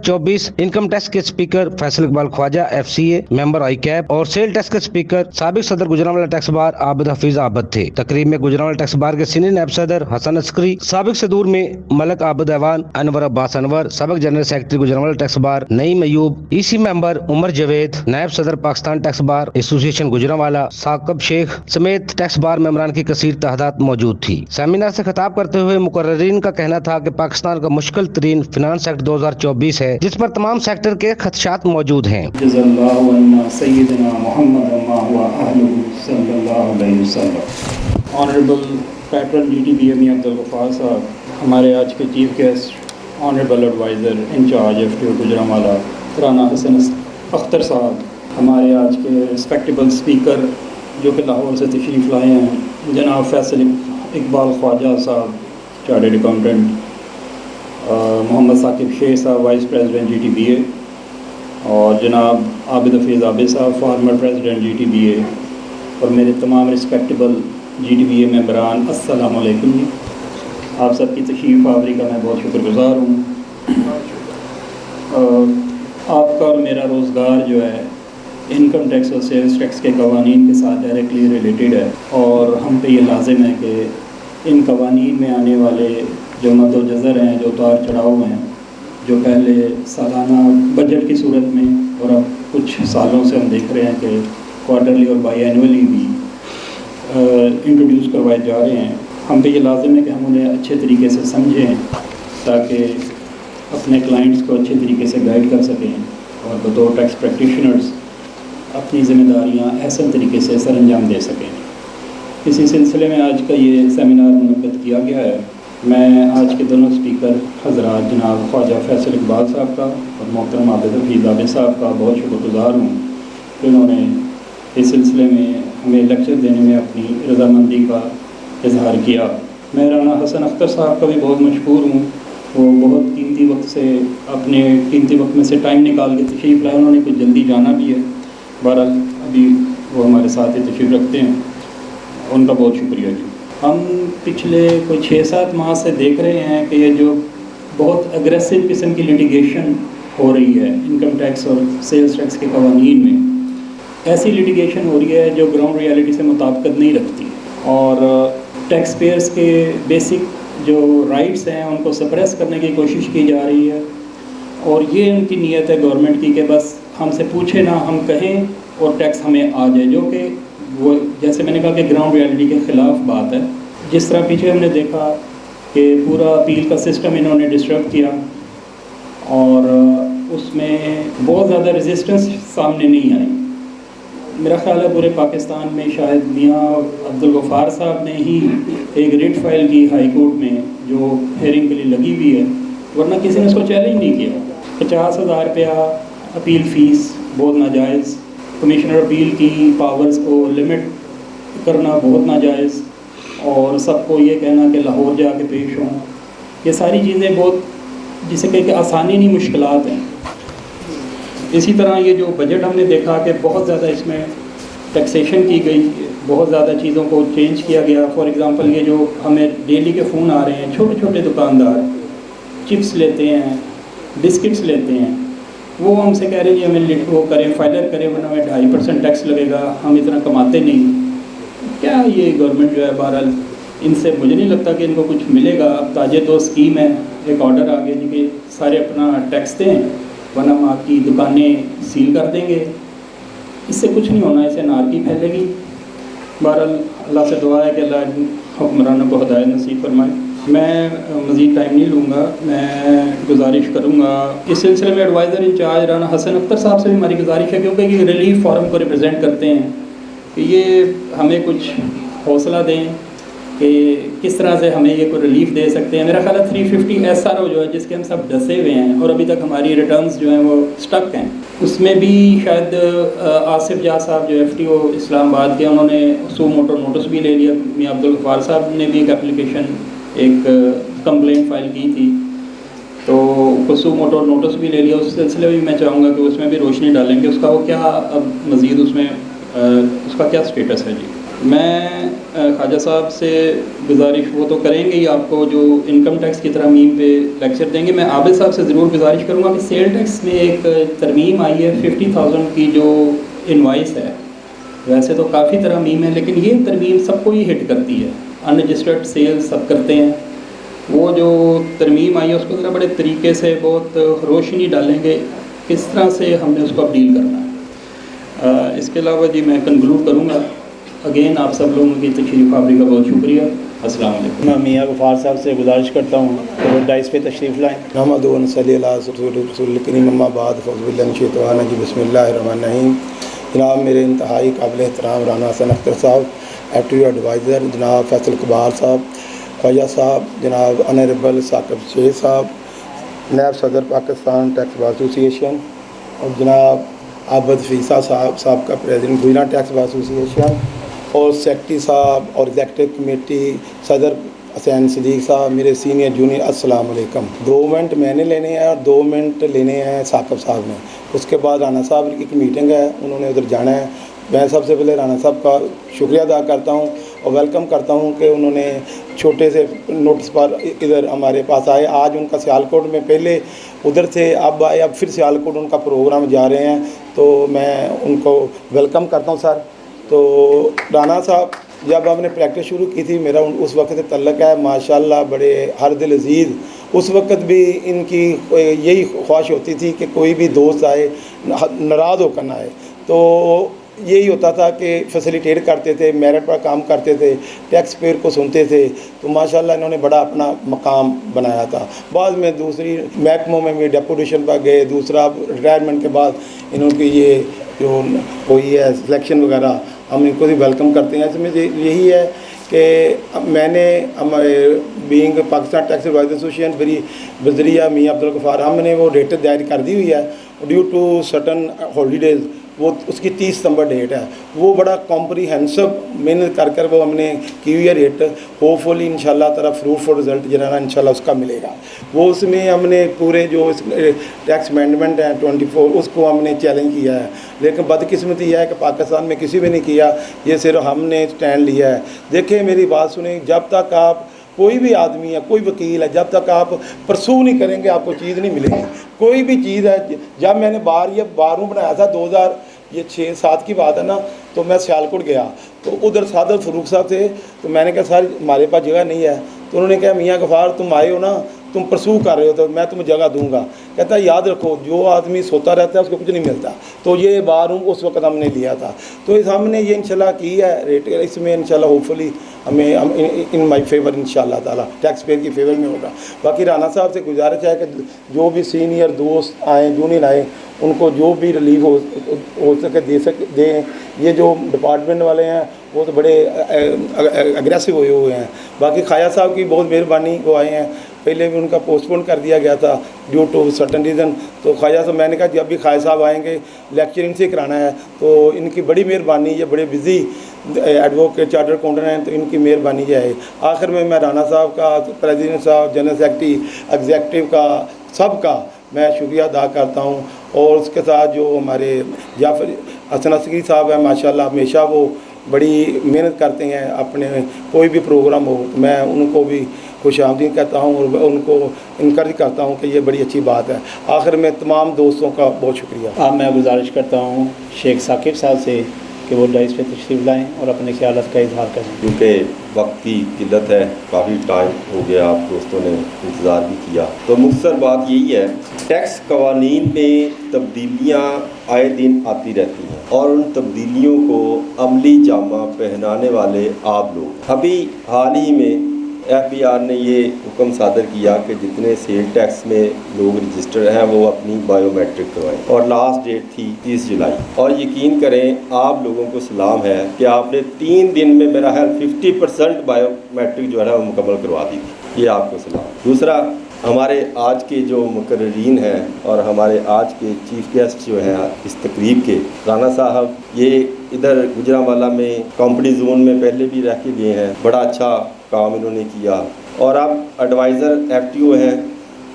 2024 income tax کے speaker Faisal Iqbal Khawaja FCA member ICAP اور sale tax کے اسپیکر سابق صدر گجرانوالہ ٹیکس بار عابد حفیظ عابد تھے۔ تقریب میں گجرانوالہ ٹیکس بار کے سینئر نائب صدر حسن عسکری، سابق صدور میں ملک عابد ایوان، انور عباس انور، سابق جنرل سیکرٹری گجرانوالہ ٹیکس بار نعیم ایوب، EC ممبر عمر جاوید، نائب صدر پاکستان ٹیکس بار ایسوسی ایشن گجرانوالہ ثاقب شیخ سمیت ٹیکس بار ممبران کی کثیر تعداد موجود تھی۔ سیمینار سے خطاب کرتے ہوئے مقررین کا کہنا تھا کہ پاکستان کا مشکل ترین فنانس ایکٹ 2024 ہے جس پر تمام سیکٹر کے خدشات موجود ہیں۔ جزا اللہ عنا سیدنا محمد وما هو اہلہ صلی اللہ علیہ وسلم۔ آنریبل پیٹرن GTBA میاں عبدالغفار صاحب، ہمارے آج کے chief guest honourable advisor incharge FTO Gujranwala Rana Hasan Akhtar صاحب، ہمارے آج کے ریسپیکٹیبل اسپیکر جو کہ لاہور سے تشریف لائے ہیں جناب فیصل اقبال خواجہ صاحب چارٹرڈ اکاؤنٹنٹ، محمد ثاقب شیخ صاحب وائس پریزیڈنٹ GTBA، اور جناب عابد حفیظ عابد صاحب فارمر پریزیڈنٹ GTBA، اور میرے تمام رسپیکٹیبل GTBA ممبران، السلام علیکم جی۔ آپ سب کی تشریف آوری کا میں بہت شکر گزار ہوں۔ آپ کا اور میرا روزگار جو ہے انکم ٹیکس اور سیلز ٹیکس کے قوانین کے ساتھ ڈائریکٹلی ریلیٹڈ ہے، اور ہم پہ یہ لازم ہے کہ ان قوانین میں آنے والے جو مد و جزر ہیں، جو اتار چڑھاؤ ہیں، جو پہلے سالانہ بجٹ کی صورت میں اور اب کچھ سالوں سے ہم دیکھ رہے ہیں کہ کوارٹرلی اور بائی اینولی بھی انٹروڈیوس کروائے جا رہے ہیں، ہم پہ یہ لازم ہے کہ ہم انہیں اچھے طریقے سے سمجھیں تاکہ اپنے کلائنٹس کو اچھے طریقے سے گائیڈ کر سکیں اور بطور ٹیکس پریکٹیشنرز اپنی ذمہ داریاں احسن طریقے سے سر انجام دے سکیں۔ اسی سلسلے میں آج کا یہ سیمینار منعقد کیا گیا ہے۔ میں آج کے دونوں اسپیکر حضرات جناب خواجہ فیصل اقبال صاحب کا اور محترم عابد حفیظ عابد صاحب کا بہت شکر گزار ہوں کہ انہوں نے اس سلسلے میں ہمیں لیکچر دینے میں اپنی رضامندی کا اظہار کیا۔ میں رانا حسن اختر صاحب کا بھی بہت مشکور ہوں، وہ بہت قیمتی وقت سے اپنے قیمتی وقت میں سے ٹائم نکال کے تشریف لائے، انہوں نے کچھ جلدی جانا بھی ہے، بہرحال ابھی وہ ہمارے ساتھ ہی تشریف رکھتے ہیں، ان کا بہت شکریہ جی۔ ہم پچھلے کوئی 6-7 ماہ سے دیکھ رہے ہیں کہ یہ جو بہت اگریسو قسم کی لیٹیگیشن ہو رہی ہے انکم ٹیکس اور سیلز ٹیکس کے قوانین میں، ایسی لیٹیگیشن ہو رہی ہے جو گراؤنڈ ریالٹی سے مطابقت نہیں رکھتی، اور ٹیکس پیئرس کے بیسک جو رائٹس ہیں ان کو سپریس کرنے کی کوشش کی جا رہی ہے، اور یہ ان کی نیت ہے گورنمنٹ کی کہ بس ہم سے پوچھے نہ، ہم کہیں اور ٹیکس ہمیں آ جائے، جو کہ وہ جیسے میں نے کہا کہ گراؤنڈ ریالٹی کے خلاف بات ہے۔ جس طرح پیچھے ہم نے دیکھا کہ پورا اپیل کا سسٹم انہوں نے ڈسٹرب کیا، اور اس میں بہت زیادہ ریزسٹنس سامنے نہیں آئی۔ میرا خیال ہے پورے پاکستان میں شاید میاں عبدالغفار صاحب نے ہی ایک ریٹ فائل کی ہائی کورٹ میں جو ہیئرنگ کے لیے لگی ہوئی ہے، ورنہ کسی نے اس کو چیلنج نہیں کیا۔ 50,000 روپیہ اپیل فیس بہت ناجائز، کمشنر اپیل کی پاورز کو لمٹ کرنا بہت ناجائز، اور سب کو یہ کہنا کہ لاہور جا کے پیش ہوں، یہ ساری چیزیں بہت جسے کہ آسانی نہیں مشکلات ہیں۔ اسی طرح یہ جو بجٹ ہم نے دیکھا کہ بہت زیادہ اس میں ٹیکسیشن کی گئی، بہت زیادہ چیزوں کو چینج کیا گیا۔ فار ایگزامپل یہ جو ہمیں ڈیلی کے فون آ رہے ہیں، چھوٹے چھوٹے دکاندار چپس لیتے ہیں، بسکٹس لیتے ہیں، وہ ہم سے کہہ رہے ہیں جی ہمیں وہ کریں، فائلر کریں ورنہ ہمیں 2.5% ٹیکس لگے گا، ہم اتنا کماتے نہیں۔ کیا یہ گورنمنٹ جو ہے بہرحال ان سے مجھے نہیں لگتا کہ ان کو کچھ ملے گا۔ اب تاجر دو اسکیم ہے، ایک آرڈر آ گیا جی کہ سارے اپنا ٹیکس دیں ورنہ ہم آپ کی دکانیں سیل کر دیں گے۔ اس سے کچھ نہیں ہونا، اس سے نارکی پھیلے گی۔ بہرحال اللہ سے دعا ہے کہ اللہ حکمرانوں کو ہدایت نصیب فرمائے۔ میں مزید ٹائم نہیں لوں گا، میں گزارش کروں گا اس سلسلے میں ایڈوائزر انچارج رانا حسن اختر صاحب سے بھی ہماری گزارش ہے، کیونکہ یہ ریلیف فورم کو ریپرزینٹ کرتے ہیں، کہ یہ ہمیں کچھ حوصلہ دیں کہ کس طرح سے ہمیں یہ کوئی ریلیف دے سکتے ہیں۔ میرا خیال ہے 350 SRO جو ہے جس کے ہم سب ڈسے ہوئے ہیں اور ابھی تک ہماری ریٹرنز جو ہیں وہ سٹک ہیں، اس میں بھی شاید آصف جا صاحب جو FTO اسلام آباد کے، انہوں نے سو موٹو نوٹس بھی لے لیا۔ میاں عبدالغفار صاحب نے بھی ایک اپلیکیشن، ایک کمپلین فائل کی تھی، تو سو موٹو نوٹس بھی لے لیا۔ اس سلسلے میں میں چاہوں گا کہ اس میں بھی روشنی ڈالیں کہ اس کا وہ کیا اب مزید اس میں اس کا کیا سٹیٹس ہے جی۔ میں خواجہ صاحب سے گزارش وہ تو کریں گے ہی، آپ کو جو انکم ٹیکس کی ترمیم پہ لیکچر دیں گے. میں عابد صاحب سے ضرور گزارش کروں گا کہ سیل ٹیکس میں ایک ترمیم آئی ہے 50,000 کی جو انوائس ہے. ویسے تو کافی ترمیم ہے لیکن یہ ترمیم سب کو ہی ہٹ کرتی ہے. ان رجسٹرڈ سیل سب کرتے ہیں. وہ جو ترمیم آئی ہے اس کو ذرا بڑے طریقے سے بہت روشنی ڈالیں گے کس طرح سے ہم نے اس کو اب ڈیل کرنا ہے. اس کے علاوہ جی میں کنکلوڈ کروں گا. اگین آپ سب لوگوں کی تشریف آوری کا بہت شکریہ. السلام علیکم. میں میاں غفار صاحب سے گزارش کرتا ہوں کہ وہ ڈائس پہ تشریف لائیں. محمد صلی اللہ رسول کریم اما بعد فاعوذ باللہ من الشیطان الرجیم بسم اللہ الرحمن الرحیم. جناب میرے انتہائی قابل احترام رانا حسن اختر صاحب, ایکٹیو ایڈوائزر جناب فیصل اقبال صاحب, خواجہ صاحب جناب آنریبل ثاقب شیخ صاحب, نائب صدر پاکستان ٹیکس بار ایسوسی ایشن, اور جناب عابد فیصا صاحب سابقہ پریزیڈنٹ گجرات ٹیکس بار ایسوسی ایشن, اور سیکرٹری صاحب اور ایگزیکٹو کمیٹی صدر حسین صدیق صاحب, میرے سینئر جونیئر, السلام علیکم. 2 منٹ میں نے لینے ہیں اور 2 منٹ لینے ہیں ثاقب صاحب نے. اس کے بعد رانا صاحب کی ایک میٹنگ ہے, انہوں نے ادھر جانا ہے. میں سب سے پہلے رانا صاحب کا شکریہ ادا کرتا ہوں اور ویلکم کرتا ہوں کہ انہوں نے چھوٹے سے نوٹس پر ادھر ہمارے پاس آئے. آج ان کا سیالکوٹ میں پہلے ادھر سے اب آئے, اب پھر سیالکوٹ ان کا پروگرام جا رہے ہیں, تو میں ان کو ویلکم کرتا ہوں سر. تو رانا صاحب جب ہم نے پریکٹس شروع کی تھی, میرا اس وقت سے تعلق ہے, ماشاءاللہ بڑے ہر دل عزیز. اس وقت بھی ان کی یہی خواہش ہوتی تھی کہ کوئی بھی دوست آئے ناراض ہو کر نہ آئے, تو یہی ہوتا تھا کہ فیسیلیٹیٹ کرتے تھے, میرٹ پر کام کرتے تھے, ٹیکس پیئر کو سنتے تھے. تو ماشاءاللہ انہوں نے بڑا اپنا مقام بنایا تھا. بعد میں دوسری محکموں میں بھی ڈیپوٹیشن پر گئے. دوسرا ریٹائرمنٹ کے بعد انہوں کی یہ جو کوئی ہے سلیکشن وغیرہ, ہم ان کو بھی ویلکم کرتے ہیں. اس میں یہی ہے کہ میں نے بینگ پاکستان ٹیکس ایڈوائزر ایسوسی ایشن بری بذریعہ میاں عبدالغفار, ہم نے وہ ڈیٹ دائر کر دی ہوئی ہے ڈیو ٹو سرٹن ہالیڈیز. وہ اس کی 30 ستمبر ڈیٹ ہے. وہ بڑا کمپریہنسو محنت کر وہ ہم نے کی ہوئی ہے ریٹ. ہوپ فلی ان شاء اللہ تعالیٰ فروٹفل رزلٹ جو ہے نا ان شاء اللہ اس کا ملے گا. وہ اس میں ہم نے پورے جو ٹیکس امینڈمنٹ ہیں 24 اس کو ہم نے چیلنج کیا ہے, لیکن بدقسمتی یہ ہے کہ پاکستان میں کسی بھی نہیں کیا, یہ صرف ہم نے اسٹینڈ لیا ہے. دیکھیں میری بات سنیں, جب تک آپ کوئی بھی آدمی ہے, کوئی وکیل ہے, جب تک آپ پرسو نہیں کریں گے آپ کو چیز نہیں ملے گی. کوئی بھی چیز ہے, جب میں نے باروں بنایا تھا 2006-7 کی بات ہے نا, تو میں سیالکوٹ گیا تو ادھر سعادت فروخ صاحب تھے. تو میں نے کہا سر ہمارے پاس جگہ نہیں ہے. تو انہوں نے کہا میاں غفار تم آئے ہو نا, تم پرسو کر رہے ہو تو میں تمہیں جگہ دوں گا. کہتا ہے یاد رکھو جو آدمی سوتا رہتا ہے اس کو کچھ نہیں ملتا. تو یہ باروں اس وقت ہم نے لیا تھا. تو ہم نے یہ انشاءاللہ کی ہے ریٹ, اس میں انشاءاللہ ہوپ فلی ہمیں ان مائی فیور انشاءاللہ تعالیٰ ٹیکس پیئر کی فیور میں ہوگا. باقی رانا صاحب سے گزارش ہے کہ جو بھی سینئر دوست آئیں جونیئر آئیں ان کو جو بھی ریلیف ہو سکے دیں. یہ جو ڈپارٹمنٹ والے ہیں وہ تو بڑے اگریسو ہوئے ہیں. باقی خواجہ صاحب کی بہت مہربانی, وہ آئے ہیں. پہلے بھی ان کا پوسٹ پون کر دیا گیا تھا ڈیو ٹو سرٹن ریزن. تو خواجہ صاحب میں نے کہا جب بھی خواجہ صاحب آئیں گے لیکچر ان سے کرانا ہے, تو ان کی بڑی مہربانی. یہ بڑے بزی ایڈوکیٹ چارٹر اکاؤنٹنٹ ہیں, تو ان کی مہربانی یہ ہے. آخر میں رانا صاحب کا, پریزیڈنٹ صاحب, جنرل سیکرٹری, ایگزیکٹو کا, سب کا میں شکریہ ادا کرتا ہوں. اور اس کے ساتھ جو ہمارے جعفر حسن عسکری صاحب ہیں, ماشاءاللہ ہمیشہ وہ بڑی محنت کرتے ہیں اپنے کوئی بھی پروگرام ہو. میں ان کو بھی خوش آمدید کہتا ہوں اور ان کو انکریج کرتا ہوں کہ یہ بڑی اچھی بات ہے. آخر میں تمام دوستوں کا بہت شکریہ. اب میں گزارش کرتا ہوں شیخ ثاقب صاحب سے کہ وہ ڈائس پہ تشریف لائیں اور اپنے خیالات کا اظہار کریں. کیونکہ وقت کی قلت ہے, کافی ٹائم ہو گیا, آپ دوستوں نے انتظار بھی کیا. تو مختصر بات یہی ہے, ٹیکس قوانین میں تبدیلیاں آئے دن آتی رہتی ہیں اور ان تبدیلیوں کو عملی جامہ پہنانے والے آپ لوگ. ابھی حال ہی میں ایف بی آر نے یہ حکم صادر کیا کہ جتنے سیل ٹیکس میں لوگ رجسٹر ہیں وہ اپنی بائیو میٹرک کروائیں, اور لاسٹ ڈیٹ تھی 30 جولائی. اور یقین کریں آپ لوگوں کو سلام ہے کہ آپ نے 3 دن میں میرا خیال 50% بائیو میٹرک جو ہے نا وہ مکمل کروا دی تھی. یہ آپ کو سلام. دوسرا, ہمارے آج کے جو مقررین ہیں اور ہمارے آج کے چیف گیسٹ جو ہیں اس تقریب کے, رانا صاحب یہ ادھر گجرانوالہ میں کمپنی زون میں پہلے بھی رہ کے گئے ہیں, بڑا اچھا کام انہوں نے کیا, اور اب ایڈوائزر ایف ٹی او ہیں.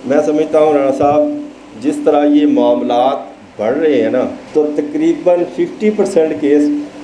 میں سمجھتا ہوں رانا صاحب جس طرح یہ معاملات بڑھ رہے ہیں نا, تو تقریباً 50% case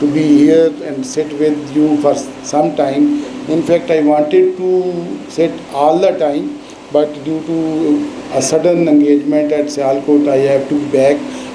to be here and sit with you for some time. In fact, I wanted to sit all the time, but due to a sudden engagement at Sialkot, I have to be back.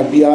FBR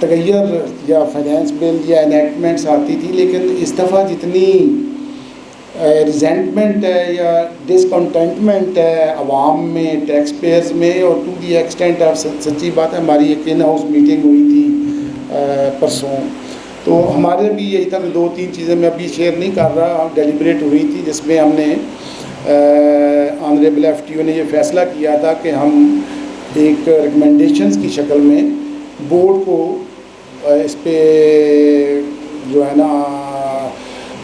تغیر یا finance بل یا انیکٹمنٹس آتی تھی، لیکن اس دفعہ جتنی resentment ہے یا ڈسکنٹینٹمنٹ ہے عوام میں، ٹیکس پیئرز میں، اور ٹو دی ایکسٹینٹ آف سچی بات ہے ہماری ایک ان ہاؤس میٹنگ ہوئی تھی پرسوں، تو ہمارے بھی یہی تھا کہ 2-3 چیزیں میں ابھی شیئر نہیں کر رہا، ڈیلیبریٹ ہوئی تھی جس میں ہم نے آنریبل ایف ٹی او نے یہ فیصلہ کیا تھا کہ ہم ایک ریکمنڈیشنز کی شکل میں بورڈ کو اس پہ جو ہے نا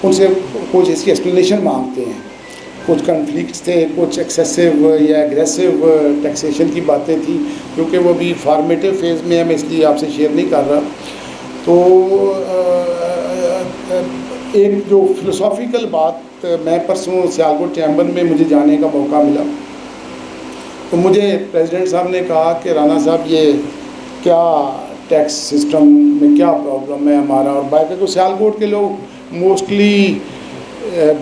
ان سے کچھ اس کی ایکسپلینیشن مانگتے ہیں. کچھ کنفلکٹس تھے، کچھ ایکسیسو یا ایگریسو ٹیکسیشن کی باتیں تھیں، کیونکہ وہ بھی فارمیٹیو فیز میں ہے، میں اس لیے آپ سے شیئر نہیں کر رہا. تو ایک جو فلسافیکل بات، میں پرسوں سیالکوٹ چیمبر میں مجھے جانے کا موقع ملا، تو مجھے پریزیڈنٹ صاحب نے کہا کہ رانا صاحب یہ کیا ٹیکس سسٹم میں کیا پرابلم ہے ہمارا، اور باقی تو سیالکوٹ کے لوگ موسٹلی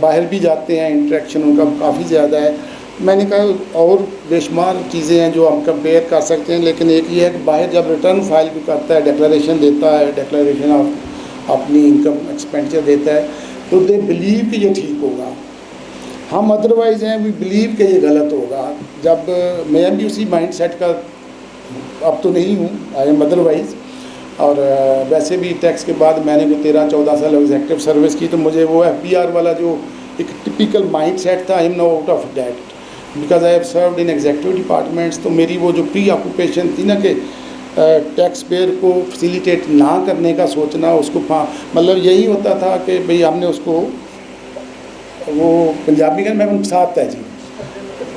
باہر بھی جاتے ہیں، انٹریکشن ان کا کافی زیادہ ہے. میں نے کہا اور بے شمار چیزیں ہیں جو ہم کمپیئر کر سکتے ہیں، لیکن ایک یہ ہے کہ باہر جب ریٹرن فائل بھی کرتا ہے، ڈکلریشن دیتا ہے، ڈکلریشن آف اپنی انکم ایکسپینڈیچر دیتا ہے، تو دے بلیو کہ یہ ٹھیک ہوگا. ہم ادروائز ہیں وی بلیو کہ یہ غلط ہوگا. جب میں بھی اسی مائنڈ سیٹ کا اب تو نہیں ہوں، آئی ایم ادروائز. اور ویسے بھی ٹیکس کے بعد میں نے کوئی 13-14 سال ایگزیکٹو سروس کی، تو مجھے وہ ایف پی آر والا جو ایک ٹپیکل مائنڈ سیٹ تھا، I am no out of that because I have served in executive departments. تو میری وہ جو پری آکوپیشن تھی نا کہ ٹیکس پیئر کو فیسیلیٹیٹ نہ کرنے کا سوچنا، اس کو مطلب یہی ہوتا تھا کہ بھئی ہم نے اس کو وہ پنجابی کا میں ساتھ ہے جی،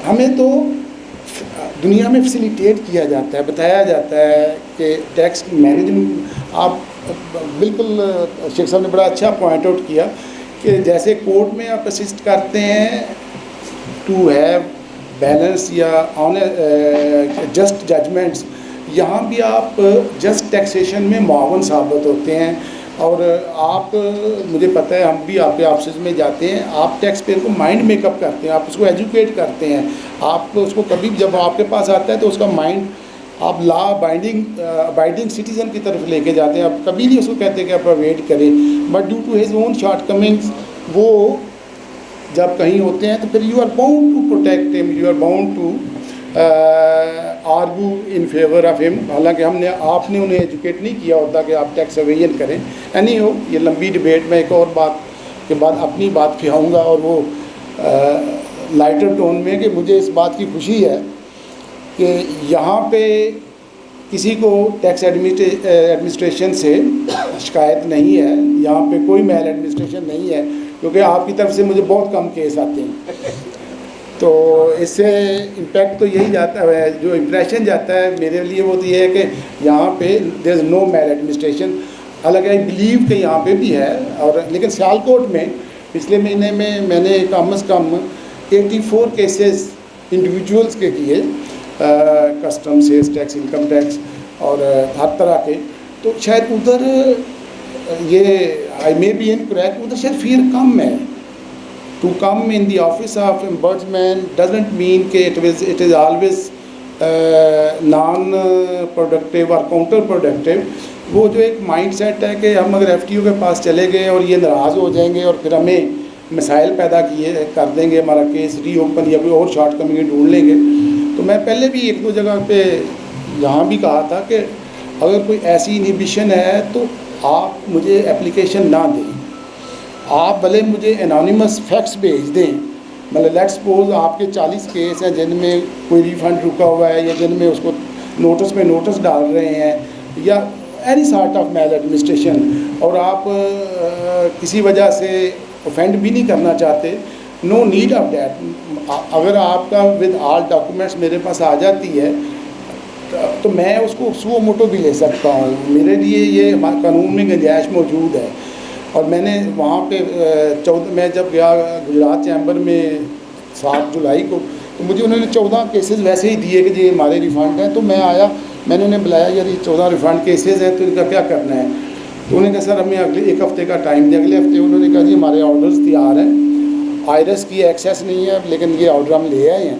ہمیں تو دنیا میں فیسیلیٹیٹ کیا جاتا ہے، بتایا جاتا ہے کہ ٹیکس مینجمنٹ. آپ بالکل شیخ صاحب نے بڑا اچھا پوائنٹ آؤٹ کیا کہ جیسے کورٹ میں آپ اسسٹ کرتے ہیں ٹو ہیو بیلنس یا آن جسٹ ججمنٹس، یہاں بھی آپ جسٹ ٹیکسیشن میں معاون ثابت ہوتے ہیں. اور آپ مجھے پتہ ہے ہم بھی آپ کے آفسز میں جاتے ہیں، آپ ٹیکس پیئر کو مائنڈ میک اپ کرتے ہیں، آپ اس کو ایجوکیٹ کرتے ہیں، آپ اس کو کبھی جب آپ کے پاس آتا ہے تو اس کا مائنڈ آپ لا ابائڈنگ سٹیزن کی طرف لے کے جاتے ہیں. آپ کبھی نہیں اس کو کہتے کہ آپ ویٹ کریں، but due to his own shortcomings وہ جب کہیں ہوتے ہیں تو پھر you are bound to protect ہم، you are bound to argue in favour of ہم. حالانکہ آپ نے انہیں ایجوکیٹ نہیں کیا ہوتا کہ آپ ٹیکس اویژن کریں. اینی ہو، یہ لمبی ڈبیٹ میں ایک اور بات کے بعد اپنی بات پھیلاؤں گا، اور وہ لائٹر ٹون میں کہ مجھے اس بات کی خوشی ہے کہ یہاں پہ کسی کو ٹیکس ایڈمنسٹریشن سے شکایت نہیں ہے، یہاں پہ کوئی میل ایڈمنسٹریشن نہیں ہے، کیونکہ آپ کی طرف سے مجھے بہت کم کیس آتے ہیں. تو اس سے امپیکٹ تو یہی جاتا ہے، جو امپریشن جاتا ہے میرے لیے وہ تو یہ ہے کہ یہاں پہ دیر از نو میل ایڈمنسٹریشن. حالانکہ آئی بلیو کہ یہاں پہ بھی ہے. اور لیکن سیالکوٹ میں پچھلے مہینے میں نے کم از کم 84 کیسز انڈیویجولس کے کیے، custom, sales tax, income tax اور ہر طرح کے. تو شاید ادھر یہ آئی مے بی انکریکٹ، ادھر شاید فیئر کم ہے. To come in the office of ombudsman doesn't mean کہ it is always non-productive or counter-productive. وہ جو ایک مائنڈ سیٹ ہے کہ ہم اگر ایف ٹی او کے پاس چلے گئے اور یہ ناراض ہو جائیں گے اور پھر ہمیں مسائل پیدا کر دیں گے، ہمارا کیس ری اوپن یا کوئی اور شارٹ کمنگ ڈھونڈ لیں گے. تو میں پہلے بھی 1-2 جگہ پہ یہاں بھی کہا تھا کہ اگر کوئی ایسی انہیبیشن ہے تو آپ مجھے اپلیکیشن نہ دیں، آپ بھلے مجھے انانیمس فیکٹس بھیج دیں. مطلب لیٹ سپوز آپ کے 40 کیس ہیں جن میں کوئی ریفنڈ رکا ہوا ہے یا جن میں اس کو نوٹس میں نوٹس ڈال رہے ہیں یا any sort of maladministration, اور آپ کسی وجہ سے اوفینڈ بھی نہیں کرنا چاہتے، نو نیڈ آف دیٹ. اگر آپ کا ود آل ڈاکومنٹس میرے پاس آ جاتی ہے تو میں اس کو سو موٹو بھی لے سکتا ہوں. میرے لیے یہ قانون میں گنجائش موجود ہے. اور میں نے وہاں پہ میں جب گیا گجرات چیمبر میں 7 جولائی کو، تو مجھے انہوں نے 14 کیسز ویسے ہی دیے کہ یہ ہمارے ریفنڈ ہیں. تو میں آیا، میں نے انہیں بلایا، یار یہ 14 ریفنڈ کیسز ہیں تو ان کا کیا کرنا ہے؟ تو انہوں نے کہا سر ہمیں اگلے 1 ہفتے کا ٹائم دیا. اگلے ہفتے انہوں نے کہا جی ہمارے آرڈرز تیار ہیں، آئرس کی ایکسیس نہیں ہے لیکن یہ آرڈر ہم لے آئے ہیں.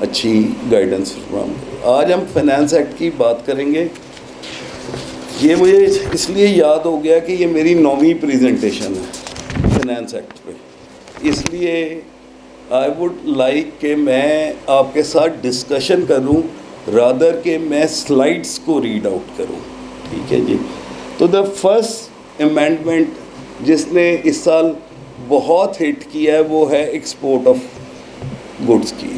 اچھی گائیڈنس فراہم کرے. آج ہم فائنانس ایکٹ کی بات کریں گے. یہ مجھے اس لیے یاد ہو گیا کہ یہ میری 9ویں پریزنٹیشن ہے فائنانس ایکٹ پہ, اس لیے آئی ووڈ لائک کہ میں آپ کے ساتھ ڈسکشن کروں رادر کہ میں سلائڈس کو ریڈ آؤٹ کروں. ٹھیک ہے جی. تو دا فرسٹ امینڈمنٹ جس نے اس سال بہت ہٹ کیا ہے وہ ہے ایکسپورٹ آف گڈس کی,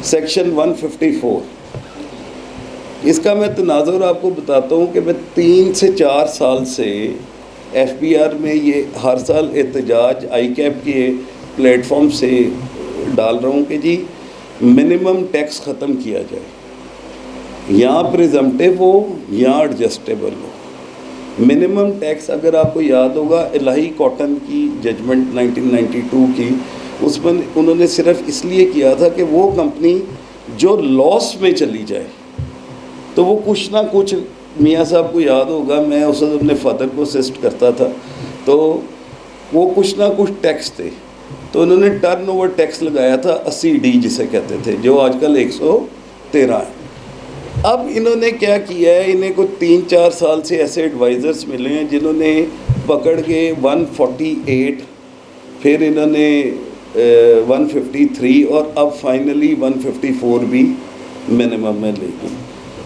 سیکشن 154. اس کا میں تناظر آپ کو بتاتا ہوں کہ میں 3 سے 4 سال سے ایف بی آر میں یہ ہر سال احتجاج آئی کیپ کے پلیٹ فارم سے ڈال رہا ہوں کہ جی منیمم ٹیکس ختم کیا جائے, یہاں پریزمپٹیو ہو یہاں ایڈجسٹیبل ہو. منیمم ٹیکس اگر آپ کو یاد ہوگا الہی کاٹن کی ججمنٹ 1992 کی, اس میں انہوں نے صرف اس لیے کیا تھا کہ وہ کمپنی جو لاس میں چلی جائے تو وہ کچھ نہ کچھ, میاں صاحب کو یاد ہوگا میں اس وقت اپنے فادر کو اسسٹ کرتا تھا, تو وہ کچھ نہ کچھ ٹیکس تھے, تو انہوں نے ٹرن اوور ٹیکس لگایا تھا 80D جسے کہتے تھے, جو آج کل 113 ہے. اب انہوں نے کیا کیا ہے, انہیں کو 3-4 سال سے ایسے ایڈوائزرز ملے ہیں جنہوں نے پکڑ کے 148, پھر انہوں نے 153 اور اب فائنلی 154 بھی منیمم میں لے گئے.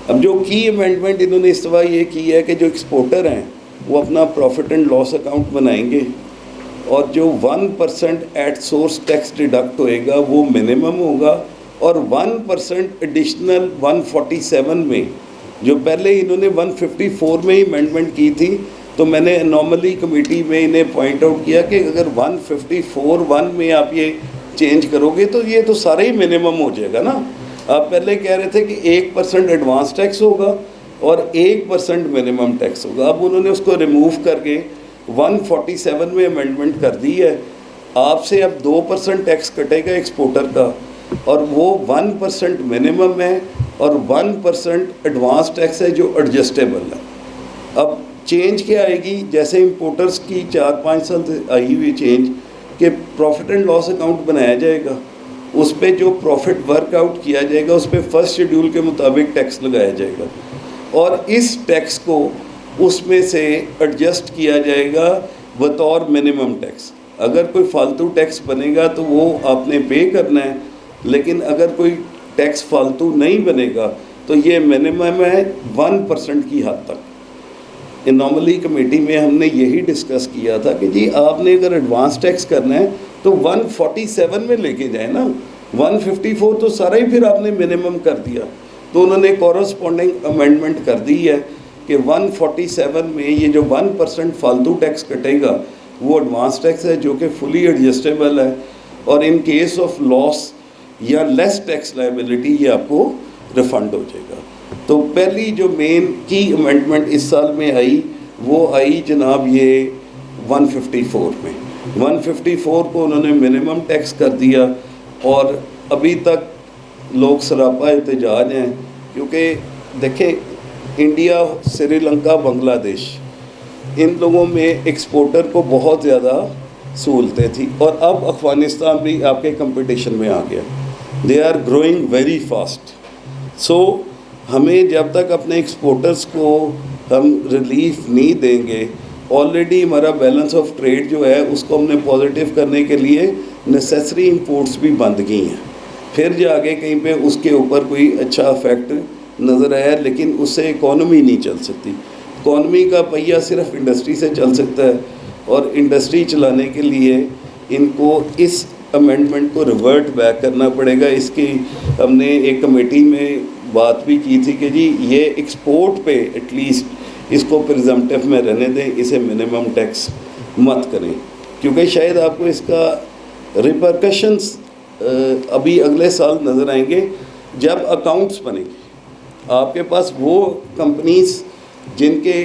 اب جو کی امینڈمنٹ انہوں نے اس دفعہ یہ کی ہے کہ جو ایکسپورٹر ہیں وہ اپنا پروفٹ اینڈ لاس اکاؤنٹ بنائیں گے, اور جو 1% ایٹ سورس ٹیکس ڈیڈکٹ ہوئے گا وہ منیمم ہوگا, اور 1% ایڈیشنل 147 میں, جو پہلے انہوں نے 154 میں ہی امینڈمنٹ کی تھی, تو میں نے انوملی کمیٹی میں انہیں پوائنٹ آؤٹ کیا کہ اگر 154(1) میں آپ یہ چینج کرو گے تو یہ تو سارا ہی منیمم ہو جائے گا نا. آپ پہلے کہہ رہے تھے کہ 1% ایڈوانس ٹیکس ہوگا اور 1% منیمم ٹیکس ہوگا, اب انہوں نے اس کو ریموو کر کے 147 میں امینڈمنٹ کر دی ہے. آپ سے اب 2% ٹیکس کٹے گا ایکسپورٹر کا, اور وہ 1% منیمم ہے اور 1% ایڈوانس ٹیکس ہے جو ایڈجسٹیبل ہے. اب چینج کیا آئے گی, جیسے امپورٹرز کی 4-5 سال سے آئی ہوئی چینج کہ پروفٹ اینڈ لاس اکاؤنٹ بنایا جائے گا, اس پہ جو پروفٹ ورک آؤٹ کیا جائے گا اس پہ فرسٹ شیڈول کے مطابق ٹیکس لگایا جائے گا, اور اس ٹیکس کو اس میں سے ایڈجسٹ کیا جائے گا بطور منیمم ٹیکس. اگر کوئی فالتو ٹیکس بنے گا تو وہ آپ نے پے کرنا ہے, لیکن اگر کوئی ٹیکس فالتو نہیں بنے گا تو یہ منیمم ہے 1% کی حد تک. انوملی کمیٹی میں ہم نے یہی ڈسکس کیا تھا کہ جی آپ نے اگر ایڈوانس ٹیکس کرنا ہے تو 147 میں لے کے جائیں نا, 154 تو سارا ہی پھر آپ نے منیمم کر دیا. تو انہوں نے کورسپونڈنگ امینڈمنٹ کر دی ہے کہ 147 میں یہ جو 1% فالتو ٹیکس کٹے گا وہ ایڈوانس ٹیکس ہے جو کہ فلی ایڈجسٹیبل ہے, اور ان کیس آف لاس یا لیس ٹیکس لائبلٹی یہ آپ کو ریفنڈ ہو جائے گا. تو پہلی جو مین کی امینڈمنٹ اس سال میں آئی وہ آئی جناب یہ 154 میں. 154 کو انہوں نے منیمم ٹیکس کر دیا, اور ابھی تک لوگ سراپا احتجاج ہیں, کیونکہ دیکھیں انڈیا, سری لنکا, بنگلہ دیش, ان لوگوں میں ایکسپورٹر کو بہت زیادہ سہولتیں تھیں, اور اب افغانستان بھی آپ کے کمپٹیشن میں آ گیا. They are growing very fast. So ہمیں جب تک اپنے ایکسپورٹرز کو ہم ریلیف نہیں دیں گے, آلریڈی ہمارا بیلنس آف ٹریڈ جو ہے اس کو ہم نے پازیٹیو کرنے کے لیے نیسیسری امپورٹس بھی بند کی ہیں, پھر جا کے کہیں پہ اس کے اوپر کوئی اچھا افیکٹ نظر آیا, لیکن اس سے اکانومی نہیں چل سکتی. اکانومی کا پہیہ صرف انڈسٹری سے چل سکتا ہے, اور انڈسٹری چلانے کے لیے ان کو اس امینڈمنٹ کو ریورٹ بیک کرنا پڑے گا. اس کی ہم نے ایک کمیٹی میں بات بھی کی تھی کہ جی یہ ایکسپورٹ پہ ایٹ لیسٹ اس کو پریزمپٹیو میں رہنے دیں, اسے منیمم ٹیکس مت کریں, کیونکہ شاید آپ کو اس کا ریپرکشنس ابھی اگلے سال نظر آئیں گے جب اکاؤنٹس بنیں گے. آپ کے پاس وہ کمپنیز جن کے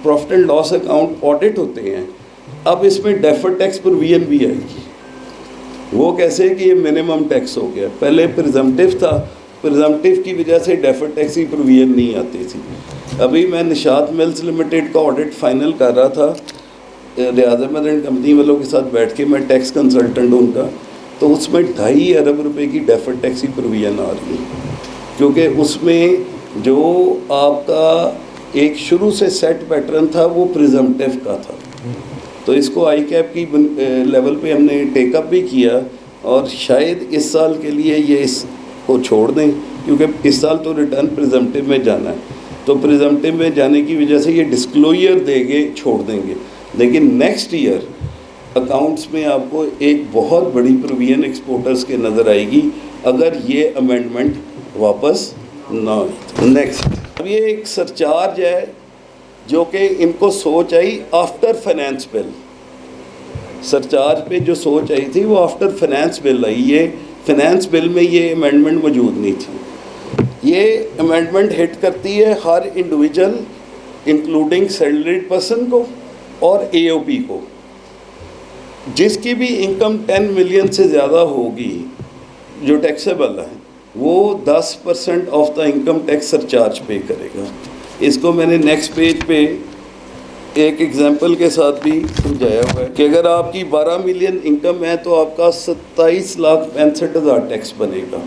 profit and loss account audit ہوتے ہیں, اب اس میں ڈیفرڈ ٹیکس پروویژن بھی آئے گی. وہ کیسے کہ یہ منیمم ٹیکس ہو گیا, پہلے پریزمپٹیو تھا, پریزمپٹیو کی وجہ سے ڈیفرڈ ٹیکس کی پروویژن نہیں آتی تھی. ابھی میں نشاط ملز لمیٹڈ کا آڈٹ فائنل کر رہا تھا, ریاض احمد اینڈ کمپنی والوں کے ساتھ بیٹھ کے, میں ٹیکس کنسلٹنٹ ہوں ان کا, تو اس میں 2.5 ارب روپے کی ڈیفرڈ ٹیکس کی پروویژن آ رہی ہے، کیونکہ اس میں جو آپ کا ایک شروع سے سیٹ پیٹرن تھا وہ پریزمپٹیو کا تھا. تو اس کو آئی کیپ کی لیول پہ ہم نے ٹیک اپ بھی کیا، اور شاید اس سال کے لیے یہ اس کو چھوڑ دیں، کیونکہ اس سال تو ریٹرن پریزمپٹیو میں جانا ہے، تو پریزمپٹیو میں جانے کی وجہ سے یہ ڈسکلوجر دے گے چھوڑ دیں گے. لیکن نیکسٹ ایئر اکاؤنٹس میں آپ کو ایک بہت بڑی پروویژن ایکسپورٹرز کے نظر آئے گی اگر یہ امینڈمنٹ واپس نہ آئے. نیکسٹ، اب یہ ایک سرچارج ہے جو کہ ان کو سوچ آئی آفٹر فائنینس بل. سرچارج پہ جو سوچ آئی تھی وہ آفٹر فائنینس بل آئی. یہ فائنینس بل میں یہ امینڈمنٹ موجود نہیں تھی. یہ امینڈمنٹ ہٹ کرتی ہے ہر انڈیویجول انکلوڈنگ سیلریڈ پرسن کو اور اے او پی کو. جس کی بھی انکم 10 ملین سے زیادہ ہوگی جو ٹیکسیبل ہے وہ 10% of the income tax surcharge pay کرے گا. اس کو میں نے نیکسٹ پیج پہ ایک ایگزامپل کے ساتھ بھی سمجھایا ہوا ہے کہ اگر آپ کی 12 ملین انکم ہے تو آپ کا 27,65,000 ٹیکس بنے گا،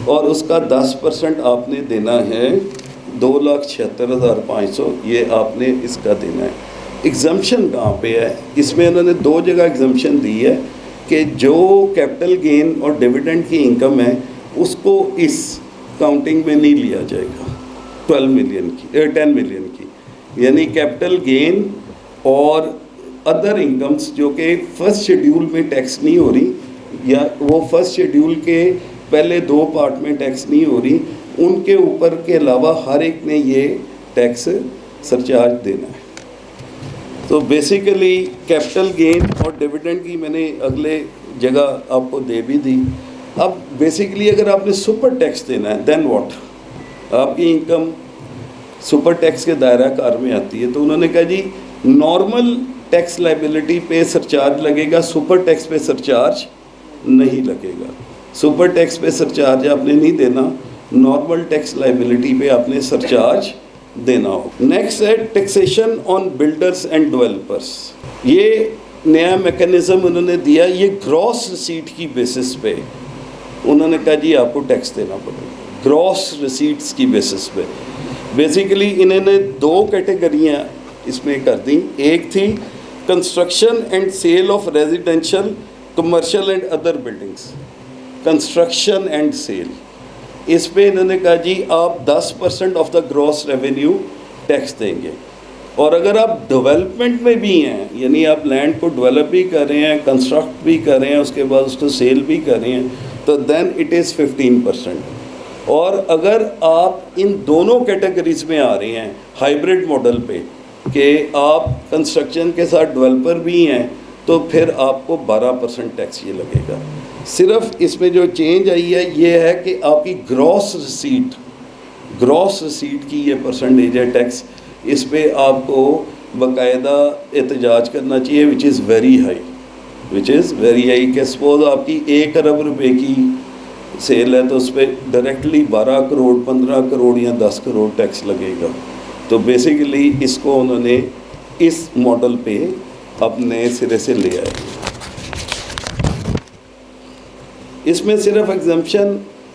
اور اس کا 10% آپ نے دینا ہے 2,76,500. یہ آپ نے اس کا دینا ہے. ایگزمپشن کہاں پہ ہے؟ اس میں انہوں نے 2 جگہ ایگزمپشن دی ہے کہ جو کیپٹل گین اور ڈیویڈنڈ کی انکم ہے اس کو اس کاؤنٹنگ میں نہیں لیا جائے گا 10 ملین کی، یعنی کیپٹل گین اور ادر انکمز جو کہ فرسٹ شیڈیول میں ٹیکس نہیں ہو رہی، یا وہ فرسٹ شیڈیول کے پہلے 2 پارٹ میں ٹیکس نہیں ہو رہی، ان کے اوپر کے علاوہ ہر ایک نے یہ ٹیکس سرچارج دینا ہے. تو بیسیکلی کیپٹل گین اور ڈیویڈنڈ کی میں نے اگلے جگہ آپ کو دے بھی دی. اب بیسیکلی اگر آپ نے سپر ٹیکس دینا ہے دین واٹ؟ آپ کی انکم سپر ٹیکس کے دائرہ کار میں آتی ہے. تو انہوں نے کہا جی نارمل ٹیکس لائبلٹی پہ سرچارج لگے گا، سپر ٹیکس پہ سرچارج نہیں لگے گا. سپر ٹیکس پہ سرچارج آپ نے نہیں دینا، نارمل ٹیکس لائبلٹی پہ آپ نے سرچارج دینا ہو. نیکسٹ ہے taxation on builders and developers. یہ نیا میکینزم انہوں نے دیا، یہ گراس ریسیٹ کی بیسس پہ انہوں نے کہا جی آپ کو ٹیکس دینا پڑے گا، گراس ریسیٹس کی بیسس پہ. بیسیکلی انہوں نے 2 کیٹیگریاں اس میں کر دیں. ایک تھی construction and sale of residential commercial and other buildings. Construction and sale, اس پہ انہوں نے کہا جی آپ 10% of the gross revenue tax دیں گے. اور اگر آپ ڈیولپمنٹ میں بھی ہیں، یعنی آپ لینڈ کو ڈیولپ بھی کر رہے ہیں، کنسٹرکٹ بھی کر رہے ہیں، اس کے بعد اس کو سیل بھی کر رہے ہیں، تو دین اٹ از 15%. اور اگر آپ ان دونوں کیٹیگریز میں آ رہے ہیں ہائیبرڈ ماڈل پہ کہ آپ کنسٹرکشن کے ساتھ ڈیولپر بھی ہیں، تو پھر آپ کو 12% ٹیکس یہ لگے گا. صرف اس میں جو چینج آئی ہے یہ ہے کہ آپ کی گراس ریسیٹ کی یہ پرسنٹیج ہے ٹیکس، اس پہ آپ کو باقاعدہ احتجاج کرنا چاہیے وچ از ویری ہائی. کہ سپوز آپ کی 1 ارب روپے کی سیل ہے تو اس پہ ڈائریکٹلی 12 کروڑ 15 کروڑ یا 10 کروڑ ٹیکس لگے گا. تو بیسیکلی اس کو انہوں نے اس ماڈل پہ اپنے سرے سے لے آئے. اس میں صرف ایگزمپشن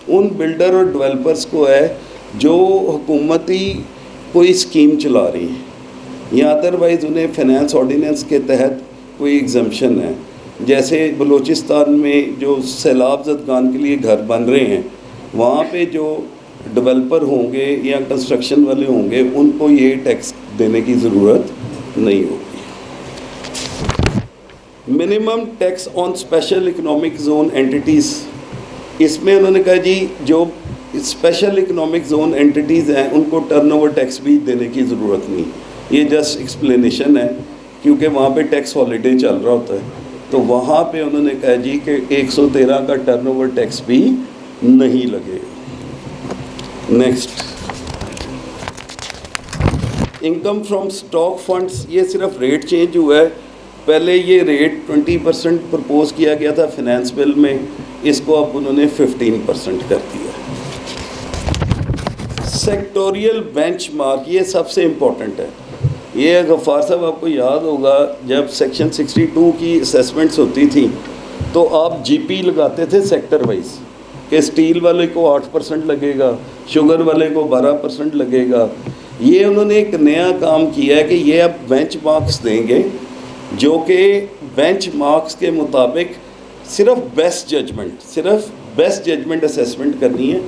ان بلڈر اور ڈیولپرس کو ہے جو حکومتی کوئی اسکیم چلا رہی ہیں، یا ادروائز انہیں فائنینس آرڈیننس کے تحت کوئی ایگزمپشن ہے. جیسے بلوچستان میں جو سیلاب زدگان کے لیے گھر بن رہے ہیں، وہاں پہ جو ڈیولپر ہوں گے یا کنسٹرکشن والے ہوں گے ان کو یہ ٹیکس دینے کی ضرورت نہیں ہوگی. منیمم ٹیکس آن اسپیشل اکنامک زون اینٹیز، اس میں انہوں نے کہا جی جو اسپیشل اکنامک زون اینٹیز ہیں ان کو ٹرن اوور ٹیکس بھی دینے کی ضرورت نہیں. یہ جسٹ ایکسپلینیشن ہے کیونکہ وہاں پہ ٹیکس ہالیڈے چل رہا ہوتا ہے، تو وہاں پہ انہوں نے کہا جی کہ 113 کا ٹرن اوور ٹیکس بھی نہیں لگے گا. Next, income from stock funds, یہ صرف ریٹ چینج ہوا ہے. پہلے یہ ریٹ 20% پرپوز کیا گیا تھا فائنینس بل میں، اس کو اب انہوں نے 15% کر دیا. سیکٹوریل بینچ مارک، یہ سب سے امپورٹنٹ ہے. یہ غفار صاحب آپ کو یاد ہوگا جب سیکشن 62 کی اسیسمنٹس ہوتی تھیں تو آپ جی پی لگاتے تھے سیکٹر وائز کہ اسٹیل والے کو 8% لگے گا, شوگر والے کو 12% لگے گا. یہ انہوں نے ایک نیا کام کیا ہے کہ یہ اب بینچ مارکس دیں گے جو کہ بینچ مارکس کے مطابق صرف بیسٹ ججمنٹ اسیسمنٹ کرنی ہے.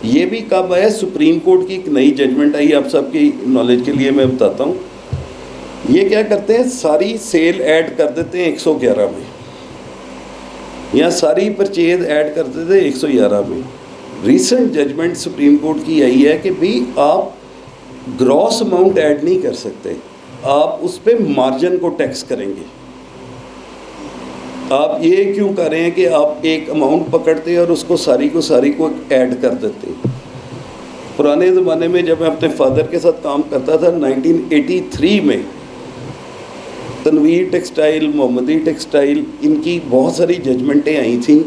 یہ بھی کب آیا؟ سپریم کورٹ کی ایک نئی ججمنٹ آئی, آپ سب کی نالج کے لیے میں بتاتا ہوں. یہ کیا کرتے ہیں, ساری سیل ایڈ کر دیتے ہیں 111 میں, یا ساری پرچیز ایڈ کر دیتے ہیں 111 میں. ریسنٹ ججمنٹ سپریم کورٹ کی آئی ہے کہ بھی آپ گراس اماؤنٹ ایڈ نہیں کر سکتے, آپ اس پہ مارجن کو ٹیکس کریں گے. آپ یہ کیوں کر رہے ہیں کہ آپ ایک اماؤنٹ پکڑتے اور اس کو ساری کو ایڈ کر دیتے. پرانے زمانے میں جب میں اپنے فادر کے ساتھ کام کرتا تھا 1983 میں تنویر ٹیکسٹائل, محمدی ٹیکسٹائل, ان کی بہت ساری ججمنٹیں آئی تھیں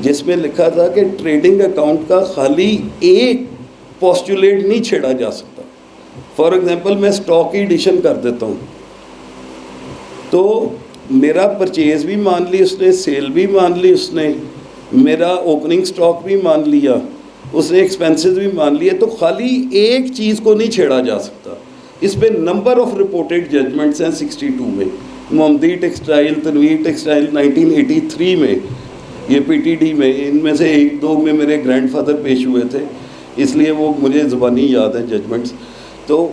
جس میں لکھا تھا کہ ٹریڈنگ اکاؤنٹ کا خالی ایک پوسٹولیٹ نہیں چھیڑا جا سکتا. فار ایگزامپل میں اسٹاک کی ایڈیشن کر دیتا ہوں تو میرا پرچیز بھی مان لی اس نے, سیل بھی مان لی اس نے, میرا اوپننگ اسٹاک بھی مان لیا اس نے, ایکسپینسز بھی مان لیے, تو خالی ایک چیز کو نہیں چھیڑا جا سکتا. اس پہ نمبر آف رپورٹڈ ججمنٹس ہیں 62 میں. محمدی ٹیکسٹائل, تنویر ٹیکسٹائل 1983 میں, یہ پی ٹی ڈی میں, ان میں سے ایک دو میں میرے گرینڈ فادر پیش ہوئے تھے اس لیے وہ مجھے زبانی یاد ہیں ججمنٹس. تو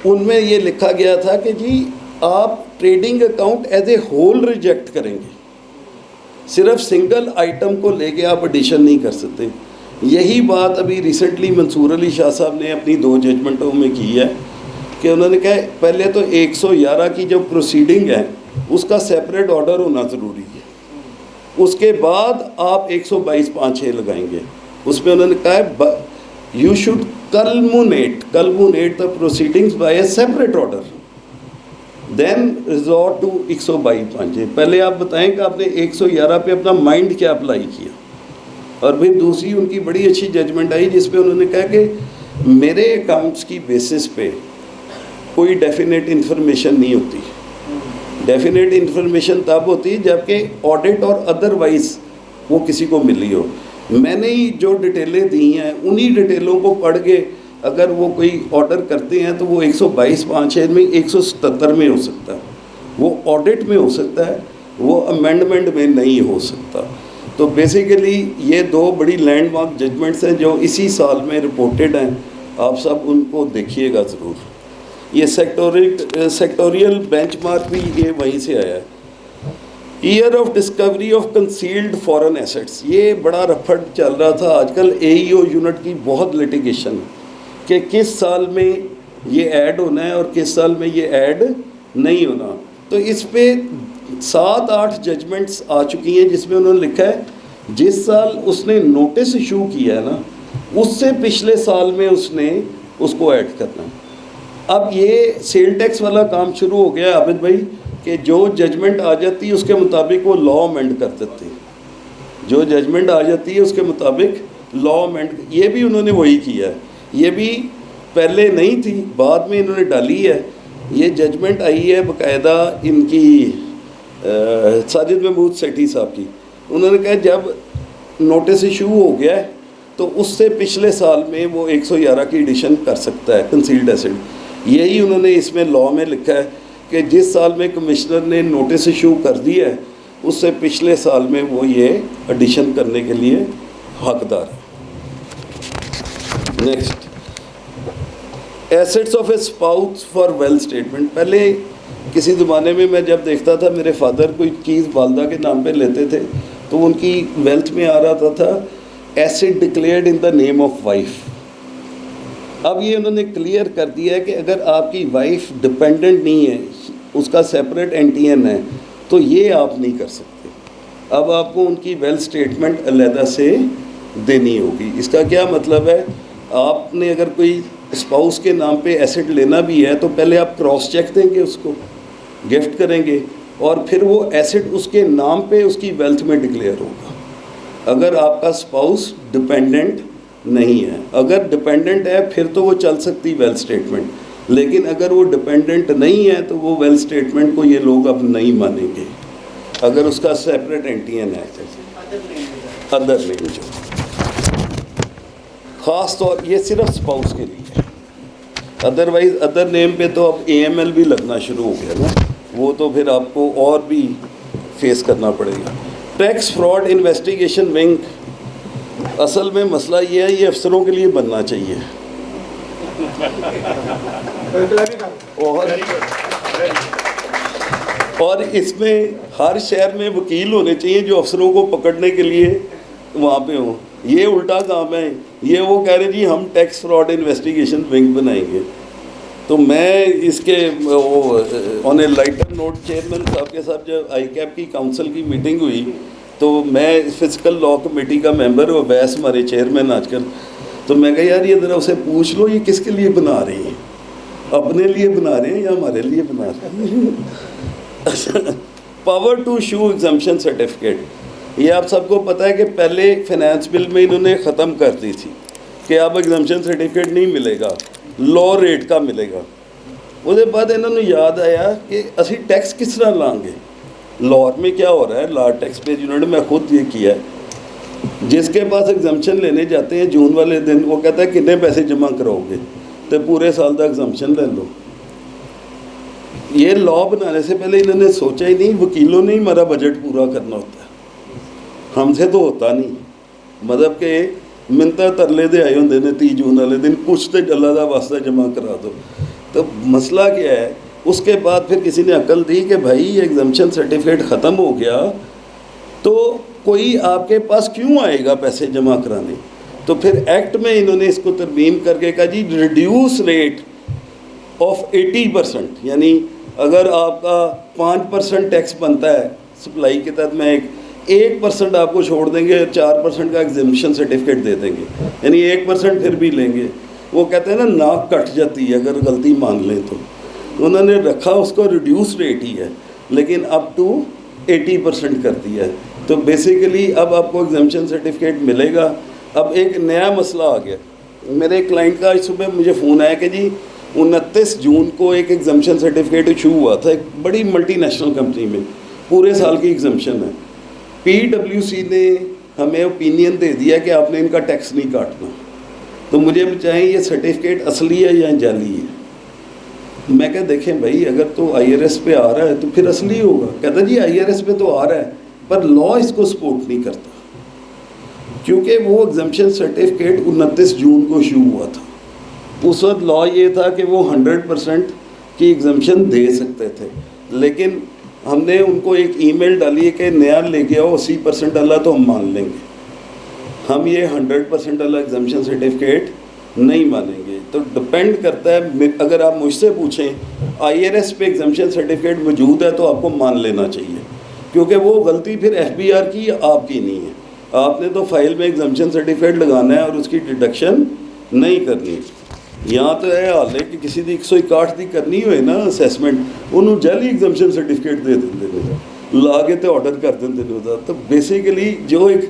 ان میں یہ لکھا گیا تھا کہ جی آپ trading account as a whole reject کریں گے, صرف سنگل آئٹم کو لے کے آپ ایڈیشن نہیں کر سکتے. یہی بات ابھی ریسنٹلی منصور علی شاہ صاحب نے اپنی 2 ججمنٹوں میں کی ہے کہ انہوں نے کہا پہلے تو 111 کی جو پروسیڈنگ ہے اس کا سیپریٹ آرڈر ہونا ضروری ہے, اس کے بعد آپ 122(5)(6) لگائیں گے. اس میں انہوں نے کہا ہے you should culminate the proceedings by a separate order, then resort to 122(5)(6). پہلے آپ بتائیں کہ آپ نے 111 پہ اپنا مائنڈ کیا اپلائی کیا. اور پھر دوسری ان کی بڑی اچھی ججمنٹ آئی جس پہ انہوں نے کہا کہ میرے اکاؤنٹس کی بیسس پہ کوئی ڈیفینیٹ انفارمیشن نہیں ہوتی. ڈیفینیٹ انفارمیشن تب ہوتی ہے جب کہ آڈٹ اور ادروائز وہ کسی کو ملی ہو. میں نے ہی جو ڈیٹیلیں دی ہیں انہی ڈیٹیلوں کو پڑھ کے اگر وہ کوئی آرڈر کرتے ہیں تو وہ 122(5)(6) میں 177 میں ہو سکتا ہے, وہ آڈٹ میں ہو سکتا ہے, وہ امینڈمنٹ میں نہیں ہو سکتا. تو بیسیکلی یہ 2 بڑی لینڈ مارک ججمنٹس ہیں جو اسی سال میں رپورٹڈ ہیں, آپ سب ان کو دیکھیے گا ضرور. یہ سیکٹوریل بینچ مارک بھی یہ وہیں سے آیا ہے. Year of discovery of concealed foreign assets, یہ بڑا رفڑ چل رہا تھا آج کل. AEO یونٹ کی بہت لٹیگیشن کہ کس سال میں یہ ایڈ ہونا ہے اور کس سال میں یہ ایڈ نہیں ہونا. تو اس پہ 7-8 ججمنٹس آ چکی ہیں جس میں انہوں نے لکھا ہے جس سال اس نے نوٹس ایشو کیا ہے نا اس سے پچھلے سال میں اس نے اس کو ایڈ کرنا ہے. اب یہ سیل ٹیکس والا کام شروع ہو گیا عابد بھائی کہ جو ججمنٹ آ جاتی ہے اس کے مطابق وہ لا امینڈ کر دیتے ہیں. جو ججمنٹ آ جاتی ہے اس کے مطابق لا امینڈ, یہ بھی انہوں نے وہی کیا ہے. یہ بھی پہلے نہیں تھی, بعد میں انہوں نے ڈالی ہے. یہ ججمنٹ آئی ہے باقاعدہ ان کی ساجد محمود سیٹھی صاحب کی. انہوں نے کہا جب نوٹس ایشو ہو گیا ہے تو اس سے پچھلے سال میں وہ 111 کی ایڈیشن کر سکتا ہے کنسیلڈ ایسٹ. یہی انہوں نے اس میں لا میں لکھا ہے کہ جس سال میں کمشنر نے نوٹس ایشو کر دیا ہے اس سے پچھلے سال میں وہ یہ ایڈیشن کرنے کے لیے حقدار ہے. Next, assets of a spouse for wealth statement. پہلے کسی زمانے میں جب دیکھتا تھا میرے فادر کوئی چیز والدہ کے نام پہ لیتے تھے تو ان کی ویلتھ میں آ رہا تھا asset declared in the name of wife. اب یہ انہوں نے کلیئر کر دیا ہے کہ اگر آپ کی وائف ڈپینڈنٹ نہیں ہے, اس کا سیپریٹ NTN ہے, تو یہ آپ نہیں کر سکتے. اب آپ کو ان کی ویل اسٹیٹمنٹ علیحدہ سے دینی ہوگی. اس کا کیا مطلب ہے, آپ نے اگر کوئی اسپاؤس کے نام پہ ایسٹ لینا بھی ہے تو پہلے آپ کراس چیک دیں گے, اس کو گفٹ کریں گے, اور پھر وہ ایسٹ اس کے نام پہ اس کی ویلتھ میں ڈکلیئر ہوگا. اگر آپ کا اسپاؤس ڈپینڈنٹ نہیں ہے, اگر ڈپینڈنٹ ہے پھر تو وہ چل سکتی ویل اسٹیٹمنٹ, لیکن اگر وہ ڈپینڈنٹ نہیں ہے تو وہ ویل اسٹیٹمنٹ کو یہ لوگ اب نہیں مانیں گے. اگر اس کا سیپریٹ اینٹی این ہے ادر نیم جو خاص طور یہ صرف سپاؤس کے لیے ہے. ادروائز ادر نیم پہ تو اب اے ایم ایل بھی لگنا شروع ہو گیا نا, وہ تو پھر آپ کو اور بھی فیس کرنا پڑے گا. ٹیکس فراڈ انویسٹیگیشن ونگ, اصل میں مسئلہ یہ ہے یہ افسروں کے لیے بننا چاہیے اور اس میں ہر شہر میں وکیل ہونے چاہیے جو افسروں کو پکڑنے کے لیے وہاں پہ ہوں. یہ الٹا کام ہے, یہ وہ کہہ رہے جی ہم ٹیکس فراڈ انویسٹیگیشن ونگ بنائیں گے. تو میں اس کے آن اے لائٹر نوٹ چیئرمین صاحب کے ساتھ جب آئی کیپ کی کاؤنسل کی میٹنگ ہوئی تو میں فزیکل لا کمیٹی کا ممبر ہوں, ویس ہمارے چیئرمین آج کل, تو میں کہا یار یہ ذرا اسے پوچھ لو یہ کس کے لیے بنا رہی ہیں, اپنے لیے بنا رہے ہیں یا ہمارے لیے بنا رہے ہیں. Power to show exemption certificate, یہ آپ سب کو پتہ ہے کہ پہلے فائنانس بل میں انہوں نے ختم کر دی تھی کہ اب ایگزمپشن سرٹیفکیٹ نہیں ملے گا, لو ریٹ کا ملے گا. اس کے بعد انہوں نے یاد آیا کہ اسی ٹیکس کس طرح لائیں گے. لاہور میں کیا ہو رہا ہے, لا ٹیکس پہ جنہوں نے, میں خود یہ کیا ہے, جس کے پاس ایگزمپشن لینے جاتے ہیں جون والے دن وہ کہتا ہے کتنے پیسے جمع کراؤ گے, تو پورے سال کا ایگزمپشن لے لو. یہ لا بنانے سے پہلے انہوں نے سوچا ہی نہیں, وکیلوں نے ہی ہمارا بجٹ پورا کرنا ہوتا ہے, ہم سے تو ہوتا نہیں. مطلب کہ منتا ترلے دے آئے ہوندے نے 30 جون والے دن, کچھ تو اللہ دا واسطہ جمع کرا دو. تو مسئلہ کیا ہے, اس کے بعد پھر کسی نے عقل دی کہ بھائی یہ ایگزمپشن سرٹیفکیٹ ختم ہو گیا تو کوئی آپ کے پاس کیوں آئے گا پیسے جمع کرانے. تو پھر ایکٹ میں انہوں نے اس کو ترمیم کر کے کہا جی ریڈیوس ریٹ آف 80%, یعنی اگر آپ کا 5% ٹیکس بنتا ہے سپلائی کے تحت, میں 1% آپ کو چھوڑ دیں گے, 4% کا ایگزمپشن سرٹیفکیٹ دے دیں گے, یعنی 1% پھر بھی لیں گے. وہ کہتے ہیں نا ناک کٹ جاتی ہے اگر غلطی مان لیں تو. انہوں نے رکھا اس کو ریڈیوس ریٹ ہی ہے لیکن اپ ٹو 80% کر دیا ہے. تو بیسیکلی اب آپ کو ایگزمپشن سرٹیفکیٹ ملے گا. اب ایک نیا مسئلہ آ گیا. میرے کلائنٹ کا آج صبح مجھے فون آیا کہ جی 29 جون کو ایک ایگزمپشن سرٹیفکیٹ ایشو ہوا تھا ایک بڑی ملٹی نیشنل کمپنی میں, پورے سال کی ایگزمپشن ہے. PwC نے ہمیں اوپینین دے دیا کہ آپ نے ان کا ٹیکس نہیں کاٹنا. تو مجھے بتائیں یہ سرٹیفکیٹ اصلی ہے یا جعلی ہے. میں کہا دیکھیں بھائی اگر تو IRS پہ آ رہا ہے تو پھر اصلی ہوگا. کہتا جی IRS پہ تو آ رہا ہے پر لا اس کو سپورٹ نہیں کرتا, کیونکہ وہ ایگزمپشن سرٹیفکیٹ 29 جون کو ایشو ہوا تھا. اس وقت لا یہ تھا کہ وہ 100% کی ایگزمپشن دے سکتے تھے, لیکن ہم نے ان کو ایک ای میل ڈالی ہے کہ نیا لے کے آؤ 80% والا تو ہم مان لیں گے, ہم یہ 100% والا ایگزمپشن سرٹیفکیٹ نہیں مانیں گے. تو ڈپینڈ کرتا ہے, اگر آپ مجھ سے پوچھیں IRS پہ ایگزمپشن سرٹیفکیٹ موجود ہے تو آپ کو مان لینا چاہیے, کیونکہ وہ غلطی پھر FBR کی آپ کی نہیں ہے. آپ نے تو فائل میں ایگزمپشن سرٹیفکیٹ لگانا ہے اور اس کی ڈیڈکشن نہیں کرنی. یہاں تو یہ حال ہے کہ کسی دی 161 دی کرنی ہوئے نا اسیسمنٹ, انہوں جعلی ایگزمپشن سرٹیفکیٹ دے دیں گے, لا کے تو آرڈر کر دیں گے. تو بیسیکلی جو ایک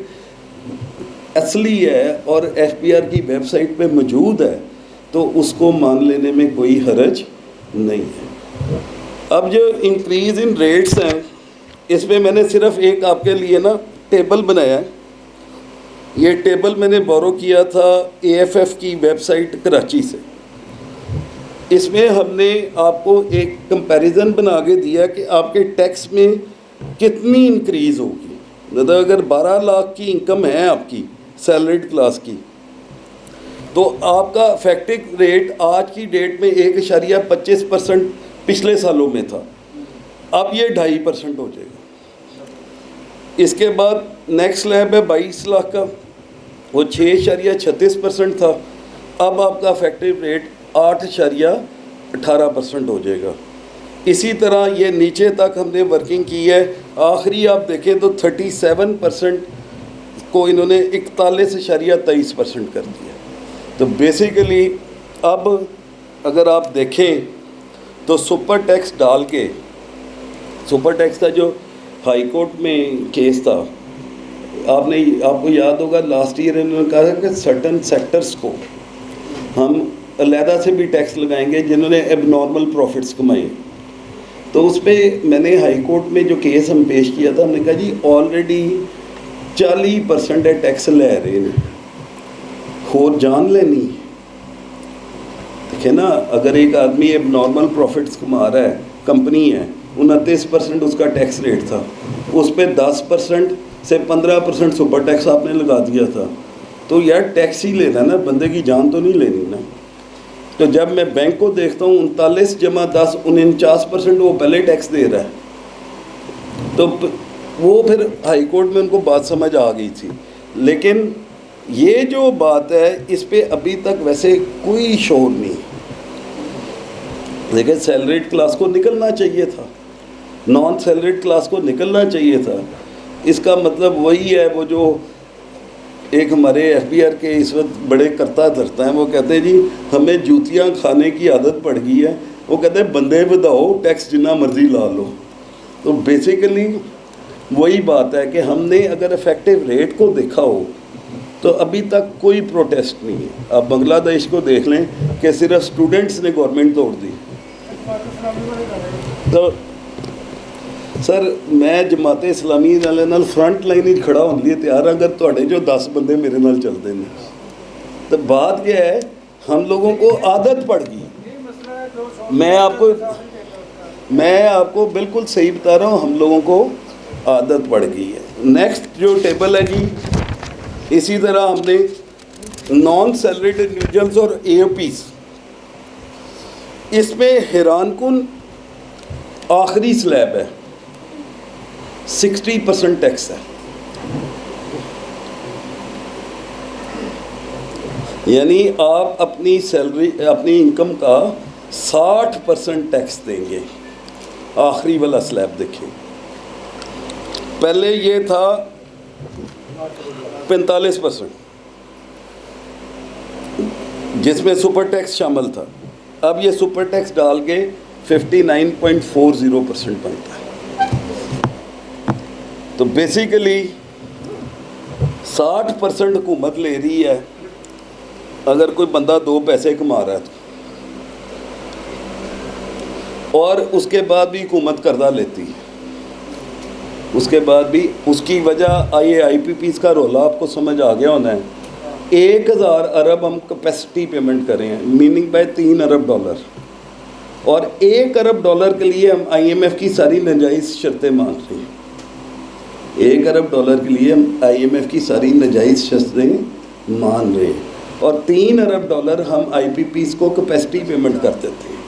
اصلی ہے اور FBR کی ویب سائٹ پہ موجود ہے تو اس کو مان لینے میں کوئی حرج نہیں ہے. اب جو انکریز ان ریٹس ہیں اس میں میں نے صرف ایک آپ کے لیے نا ٹیبل بنایا ہے. یہ ٹیبل میں نے بورو کیا تھا AFF کی ویب سائٹ کراچی سے. اس میں ہم نے آپ کو ایک کمپیریزن بنا کے دیا کہ آپ کے ٹیکس میں کتنی انکریز ہوگی. مطلب اگر 12 لاکھ کی انکم ہے آپ کی سیلریڈ کلاس کی تو آپ کا افیکٹو ریٹ آج کی ڈیٹ میں 1.25% پچھلے سالوں میں تھا, اب یہ 2.5% ہو جائے گا. اس کے بعد نیکسٹ لیب ہے 22 لاکھ کا, وہ 6.36% تھا, اب آپ کا افیکٹو ریٹ 8.18% ہو جائے گا. اسی طرح یہ نیچے تک ہم نے ورکنگ کی ہے. آخری آپ دیکھیں تو 37% کو انہوں نے 41.23% کر دیا. تو بیسیکلی اب اگر آپ دیکھیں تو سپر ٹیکس ڈال کے, سپر ٹیکس کا جو ہائی کورٹ میں کیس تھا, آپ کو یاد ہوگا لاسٹ ایئر انہوں نے کہا کہ سرٹن سیکٹرز کو ہم علیحدہ سے بھی ٹیکس لگائیں گے جنہوں نے ایب نارمل پروفٹس کمائے. تو اس پہ میں نے ہائی کورٹ میں جو کیس ہم پیش کیا تھا، ہم نے کہا جی آلریڈی 40% ٹیکس لے رہے ہیں، اور جان لینی. دیکھیں نا، اگر ایک آدمی اب نارمل پروفٹس کما رہا ہے، کمپنی ہے، 29% اس کا ٹیکس ریٹ تھا، اس پہ 10% سے 15% سپر ٹیکس آپ نے لگا دیا تھا، تو یار ٹیکس ہی لینا نا، بندے کی جان تو نہیں لینی نا. تو جب میں بینک کو دیکھتا ہوں 39 جمع 10 49% وہ پہلے ٹیکس دے رہا ہے. تو وہ پھر ہائی کورٹ میں ان کو بات سمجھ آ گئی تھی. لیکن یہ جو بات ہے اس پہ ابھی تک ویسے کوئی شور نہیں. لیکن سیلریڈ کلاس کو نکلنا چاہیے تھا، نان سیلریڈ کلاس کو نکلنا چاہیے تھا. اس کا مطلب وہی ہے، وہ جو ایک ہمارے ایف بی آر کے اس وقت بڑے کرتا دھرتا ہیں، وہ کہتے ہیں جی ہمیں جوتیاں کھانے کی عادت پڑ گئی ہے. وہ کہتے ہیں بندے بداؤ، ٹیکس جتنا مرضی لا لو. تو بیسیکلی وہی بات ہے کہ ہم نے اگر افیکٹو ریٹ کو دیکھا ہو تو ابھی تک کوئی پروٹیسٹ نہیں ہے. آپ بنگلہ دیش کو دیکھ لیں کہ صرف اسٹوڈنٹس نے گورنمنٹ توڑ دی. تو سر میں جماعت اسلامی والے نال فرنٹ لائن ہی کھڑا ہونے لیے تیار ہوں، اگر تھوڑے جو 10 بندے میرے نال چلتے ہیں. تو بات یہ ہے، ہم لوگوں کو عادت پڑ گئی. میں آپ کو بالکل صحیح بتا رہا ہوں، ہم لوگوں کو عادت پڑ گئی ہے. نیکسٹ جو ٹیبل ہے جی، اسی طرح ہم نے نان سیلریڈ انڈیویجولس اور اے او پیز، اس میں حیران کن آخری سلیب ہے، 60% ٹیکس ہے. یعنی آپ اپنی سیلری، اپنی انکم کا 60% ٹیکس دیں گے. آخری والا سلیب دیکھیں، پہلے یہ تھا 45%، جس میں سپر ٹیکس شامل تھا. اب یہ سپر ٹیکس ڈال کے 59.40% بنتا ہے. تو بیسیکلی 60% حکومت لے رہی ہے اگر کوئی بندہ 2 پیسے کما رہا ہے تو، اور اس کے بعد بھی حکومت قرضہ لیتی ہے. اس کے بعد بھی اس کی وجہ آئی پی پیز کا رولا آپ کو سمجھ آ گیا ہونا ہے. 1000 ارب ہم کیپیسٹی پیمنٹ کر رہے ہیں، میننگ بائی $3 ارب، اور $1 ارب کے لیے ہم آئی ایم ایف کی ساری ناجائز شرطیں مان رہے ہیں. $1 ارب کے لیے ہم آئی ایم ایف کی ساری ناجائز شرطیں مان رہے ہیں، اور $3 ارب ہم آئی پی پیز کو کیپیسٹی پیمنٹ کر دیتے ہیں.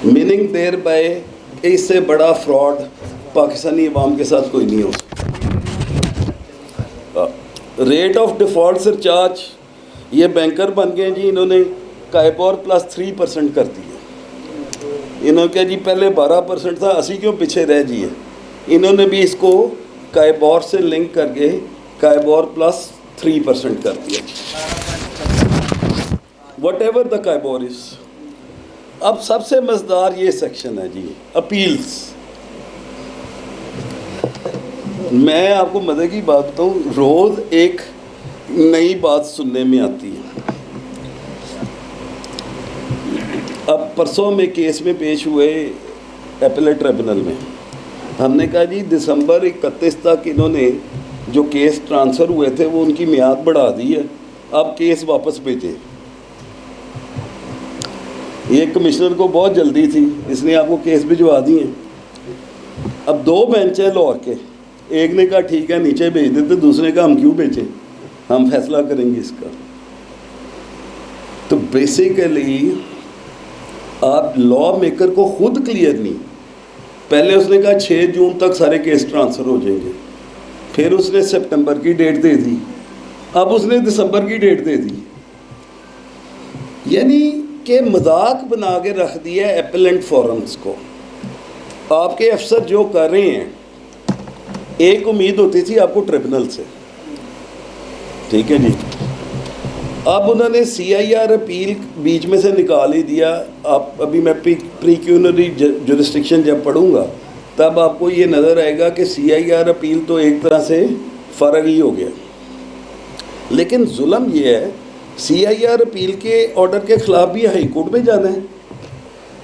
میننگ دیر بائی اس سے بڑا فراڈ پاکستانی عوام کے ساتھ کوئی نہیں ہو سکتا. ریٹ آف ڈیفالٹ سرچارج، یہ بینکر بن گئے جی، انہوں نے کائبور پلس 3% کر دیا. انہوں نے کہا جی پہلے 12% تھا، اسی کیوں پیچھے رہ جیے. انہوں نے بھی اس کو کائبور سے لنک کر کے کائبور پلس 3% کر دیا. وٹ ایور دا کائبور از. اب سب سے مزیدار یہ سیکشن ہے جی، اپیلز. میں آپ کو مزے کی بات بتاؤں، روز ایک نئی بات سننے میں آتی ہے. اب پرسوں میں کیس میں پیش ہوئے اپیلیٹ ٹریبونل میں، ہم نے کہا جی دسمبر 31 تک انہوں نے جو کیس ٹرانسفر ہوئے تھے وہ ان کی میعاد بڑھا دی ہے، اب کیس واپس بھیجے. یہ کمشنر کو بہت جلدی تھی، اس نے آپ کو کیس بھجوا دیے. اب 2 بینچ ہیں لاہور کے، ایک نے کہا ٹھیک ہے نیچے بھیج دیتے، دوسرے نے کہا ہم کیوں بھیجیں، ہم فیصلہ کریں گے اس کا. تو بیسیکلی آپ لا میکر کو خود کلیئر نہیں. پہلے اس نے کہا 6 جون تک سارے کیس ٹرانسفر ہو جائیں گے، پھر اس نے سپٹمبر کی ڈیٹ دے دی، اب اس نے دسمبر کی ڈیٹ دے دی. یعنی کہ مذاق بنا کے رکھ دیا ہے ایپیلنٹ فورمز کو. آپ کے افسر جو کر رہے ہیں، ایک امید ہوتی تھی آپ کو ٹریبونل سے، ٹھیک ہے جی، اب انہوں نے سی آئی آر اپیل بیچ میں سے نکال ہی دیا. آپ ابھی میں پریکیونری جورسڈکشن جب پڑھوں گا تب آپ کو یہ نظر آئے گا کہ سی آئی آر اپیل تو ایک طرح سے فرق ہی ہو گیا. لیکن ظلم یہ ہے، سی آئی آر اپیل کے آرڈر کے خلاف بھی ہائی کورٹ میں جانا ہے،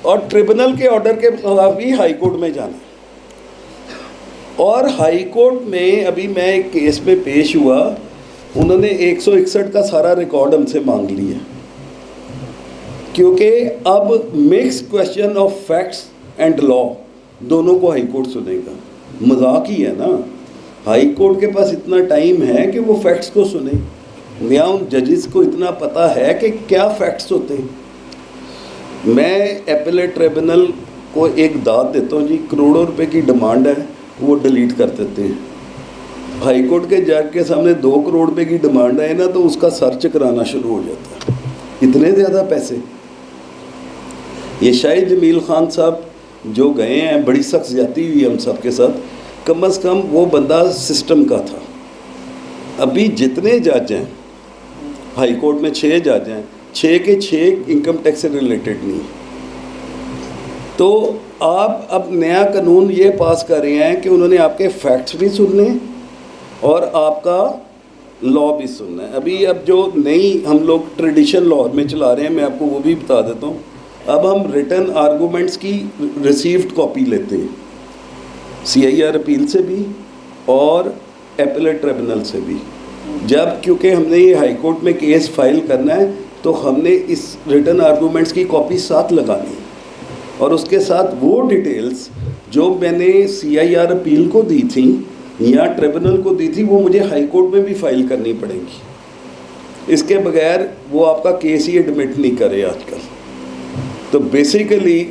اور ٹریبونل کے آرڈر کے خلاف بھی ہائی کورٹ میں جانا. اور ہائی کورٹ میں ابھی میں ایک کیس میں پیش ہوا, انہوں نے 161 کا سارا ریکارڈ ہم سے مانگ لیا, کیونکہ اب mix question of facts and law دونوں کو ہائی کورٹ سنے گا. مذاق ہی ہے نا, ہائی کورٹ کے پاس اتنا ٹائم ہے کہ وہ فیکٹس کو سنے, یا ان ججز کو اتنا پتہ ہے کہ کیا فیکٹس ہوتے ہیں. میں ایپلیٹ ٹریبونل کو ایک داد دیتا ہوں جی, کروڑوں روپے کی ڈیمانڈ ہے, وہ ڈیلیٹ کر دیتے ہیں. ہائی کورٹ کے جج کے سامنے 2 کروڑ روپے کی ڈیمانڈ آئے نا تو اس کا سر چکرانا شروع ہو جاتا ہے, اتنے زیادہ پیسے. یہ شاہد جمیل خان صاحب جو گئے ہیں, بڑی سخت زیادتی ہوئی ہم سب کے ساتھ, کم از کم وہ بندہ سسٹم کا تھا. ابھی جتنے جج ہیں ہائی کورٹ میں 6 جج ہیں, 6 کے 6 انکم ٹیکس سے ریلیٹڈ نہیں. تو آپ اب نیا قانون یہ پاس کر رہے ہیں کہ انہوں نے آپ کے فیکٹس بھی سننے اور آپ کا لا بھی سننا ہے. ابھی اب جو نئی ہم لوگ ٹریڈیشن لا میں چلا رہے ہیں, میں آپ کو وہ بھی بتا دیتا ہوں. اب ہم ریٹن آرگومنٹس کی ریسیوڈ کاپی لیتے ہیں, CIR اپیل سے بھی اور ایپلیٹ ٹریبونل سے بھی. جب کیونکہ ہم نے یہ ہائی کورٹ میں کیس فائل کرنا ہے تو ہم نے اس ریٹن آرگومنٹس کی کاپی ساتھ لگانی ہے, اور اس کے ساتھ وہ ڈیٹیلز جو میں نے CIR اپیل کو دی تھیں یا ٹریبونل کو دی تھی وہ مجھے ہائی کورٹ میں بھی فائل کرنی پڑیں گی. اس کے بغیر وہ آپ کا کیس ہی ایڈمٹ نہیں کرے آج کل. تو بیسیکلی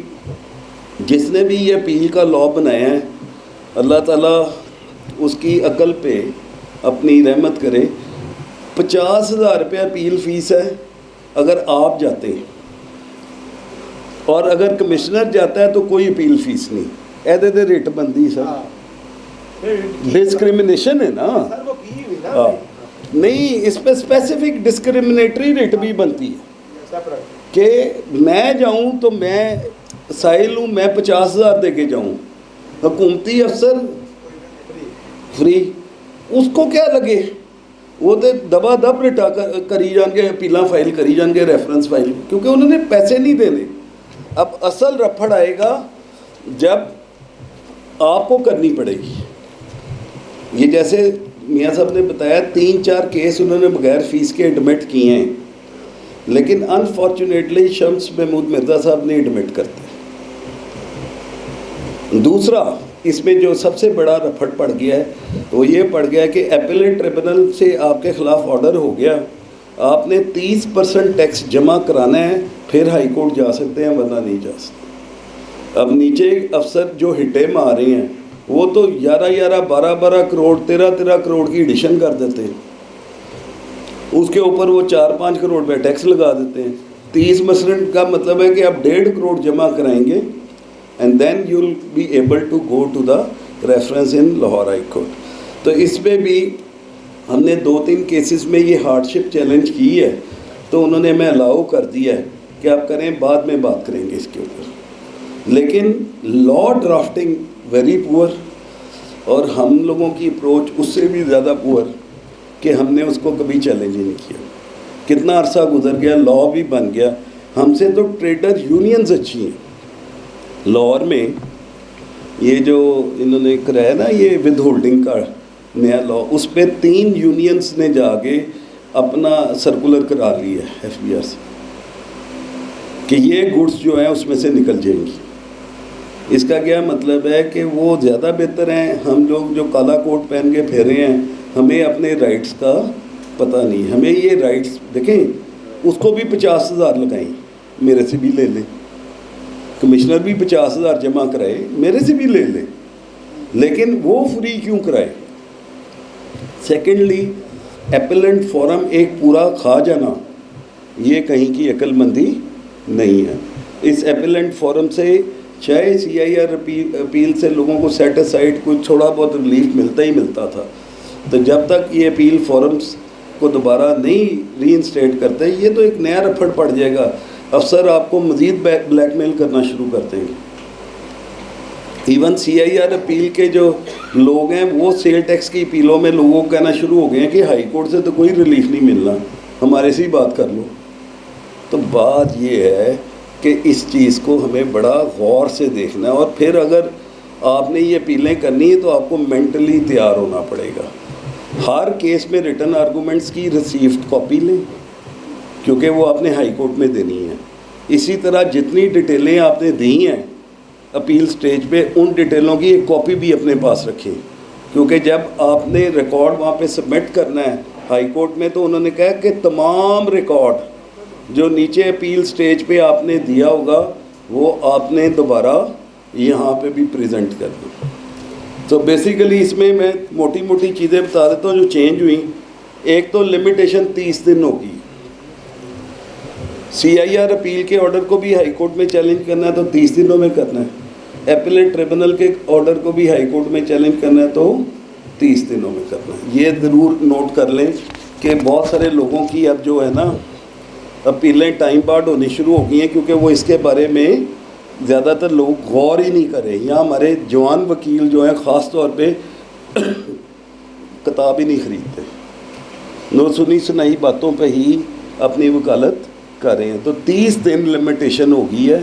جس نے بھی یہ اپیل کا لا بنایا ہے, اللہ تعالیٰ اس کی عقل پہ اپنی رحمت کرے. 50,000 روپیہ اپیل فیس ہے اگر آپ جاتے ہیں, اور اگر کمشنر جاتا ہے تو کوئی اپیل فیس نہیں. ایدے دے ریٹ بندی سر, ڈسکریمنیشن ہے نا. نہیں, اس پہ اسپیسیفک ڈسکریمنیٹری ریٹ بھی بنتی ہے کہ میں جاؤں تو میں سائل ہوں, میں 50,000 دے کے جاؤں, حکومتی افسر فری, اس کو کیا لگے, وہ تو دبا دب رٹا کری جان گے, اپیلاں فائل کری جان گے, ریفرنس فائل, کیونکہ انہوں نے پیسے نہیں دینے. اب اصل رفڑ آئے گا جب آپ کو کرنی پڑے گی. یہ جیسے میاں صاحب نے بتایا 3-4 کیس انہوں نے بغیر فیس کے ایڈمٹ کیے ہیں, لیکن انفارچونیٹلی شمس محمود مرزا صاحب نے ایڈمٹ کرتے. دوسرا اس میں جو سب سے بڑا رفڑ پڑ گیا ہے وہ یہ پڑ گیا کہ ایپلیٹ ٹریبونل سے آپ کے خلاف آرڈر ہو گیا, آپ نے 30% ٹیکس جمع کرانا ہے, پھر ہائی کورٹ جا سکتے ہیں, ورنہ نہیں جا سکتے. اب نیچے افسر جو ہٹے مار رہے ہیں وہ تو 11 12 کروڑ 13 کروڑ کی ایڈیشن کر دیتے ہیں, اس کے اوپر وہ 4-5 کروڑ پہ ٹیکس لگا دیتے ہیں. 30% کا مطلب ہے کہ آپ 1.5 کروڑ جمع کرائیں گے, and then you'll be able to go to the reference in Lahore High Court. تو اس پہ بھی ہم نے 2-3 کیسز میں یہ ہارڈ شپ چیلنج کی ہے, تو انہوں نے ہمیں الاؤ کر دیا ہے کہ آپ کریں, بعد میں بات کریں گے اس کے اوپر. لیکن لا ڈرافٹنگ ویری پور, اور ہم لوگوں کی اپروچ اس سے بھی زیادہ پور کہ ہم نے اس کو کبھی چیلنج ہی نہیں کیا. کتنا عرصہ گزر گیا, لا بھی بن گیا. ہم سے تو ٹریڈر یونینز اچھی ہیں. لاہور میں یہ جو انہوں نے کرایا نا یہ ود ہولڈنگ کا نیا لا, اس پہ 3 یونینز نے جا کے اپنا سرکولر کرا لی ہے FBR سے کہ یہ گڈس جو ہیں اس میں سے نکل جائیں گی. اس کا کیا مطلب ہے کہ وہ زیادہ بہتر ہیں, ہم لوگ جو کالا کوٹ پہن کے پھیرے ہیں, ہمیں اپنے رائٹس کا پتہ نہیں. ہمیں یہ رائٹس دیکھیں, اس کو بھی 50,000 لگائیں, میرے سے بھی لے لیں. کمشنر بھی 50,000 جمع کرائے, میرے سے بھی لے لیں, لیکن وہ فری کیوں کرائے. سیکنڈلی ایپلنٹ فورم ایک پورا کھا جانا, یہ کہیں کی عقل مندی نہیں ہے. اس ایپلنٹ فورم سے چاہے CIR اپیل سے لوگوں کو سیٹ اسائڈ کچھ تھوڑا بہت ریلیف ملتا ہی ملتا تھا, تو جب تک یہ اپیل فورمز کو دوبارہ نہیں ری انسٹیٹ کرتے, یہ تو ایک نیا رفڑ پڑ جائے گا. افسر آپ کو مزید بلیک میل کرنا شروع کر دیں گے. ایون CIR اپیل کے جو لوگ ہیں وہ سیل ٹیکس کی اپیلوں میں لوگوں کو کہنا شروع ہو گئے ہیں کہ ہائی کورٹ سے تو کوئی ریلیف نہیں ملنا, ہمارے سے ہی بات کر لو. تو بات یہ ہے کہ اس چیز کو ہمیں بڑا غور سے دیکھنا ہے، اور پھر اگر آپ نے یہ اپیلیں کرنی ہے تو آپ کو مینٹلی تیار ہونا پڑے گا. ہر کیس میں ریٹن آرگومنٹس کی ریسیوڈ کاپی لیں کیونکہ وہ آپ نے ہائی کورٹ میں دینی ہے. اسی طرح جتنی ڈیٹیلیں آپ نے دی ہیں اپیل سٹیج پہ ان ڈیٹیلوں کی ایک کاپی بھی اپنے پاس رکھیں، کیونکہ جب آپ نے ریکارڈ وہاں پہ سبمٹ کرنا ہے ہائی کورٹ میں تو انہوں نے کہا کہ تمام ریکارڈ جو نیچے اپیل سٹیج پہ آپ نے دیا ہوگا وہ آپ نے دوبارہ یہاں پہ بھی پریزنٹ کر دیں. تو بیسیکلی اس میں موٹی موٹی چیزیں بتا دیتا ہوں جو چینج ہوئیں. ایک تو لمیٹیشن 30 دن ہوگی. CIR اپیل کے آرڈر کو بھی ہائی کورٹ میں چیلنج کرنا ہے تو 30 دنوں میں کرنا ہے. اپیلیٹ ٹریبونل کے آرڈر کو بھی ہائی کورٹ میں چیلنج کرنا ہے تو 30 دنوں میں کرنا ہے. یہ ضرور نوٹ کر لیں کہ بہت سارے لوگوں کی اب جو ہے نا اپیلیں ٹائم بارڈ ہونی شروع ہو گئی ہیں کیونکہ وہ اس کے بارے میں زیادہ تر لوگ غور ہی نہیں کرے. یا ہمارے جوان وکیل جو ہیں خاص طور پہ کتاب ہی نہیں خریدتے، نو سنی سنائی باتوں پہ ہی اپنی وکالت کر رہے ہیں. تو 30 دن لمیٹیشن ہو گئی ہے،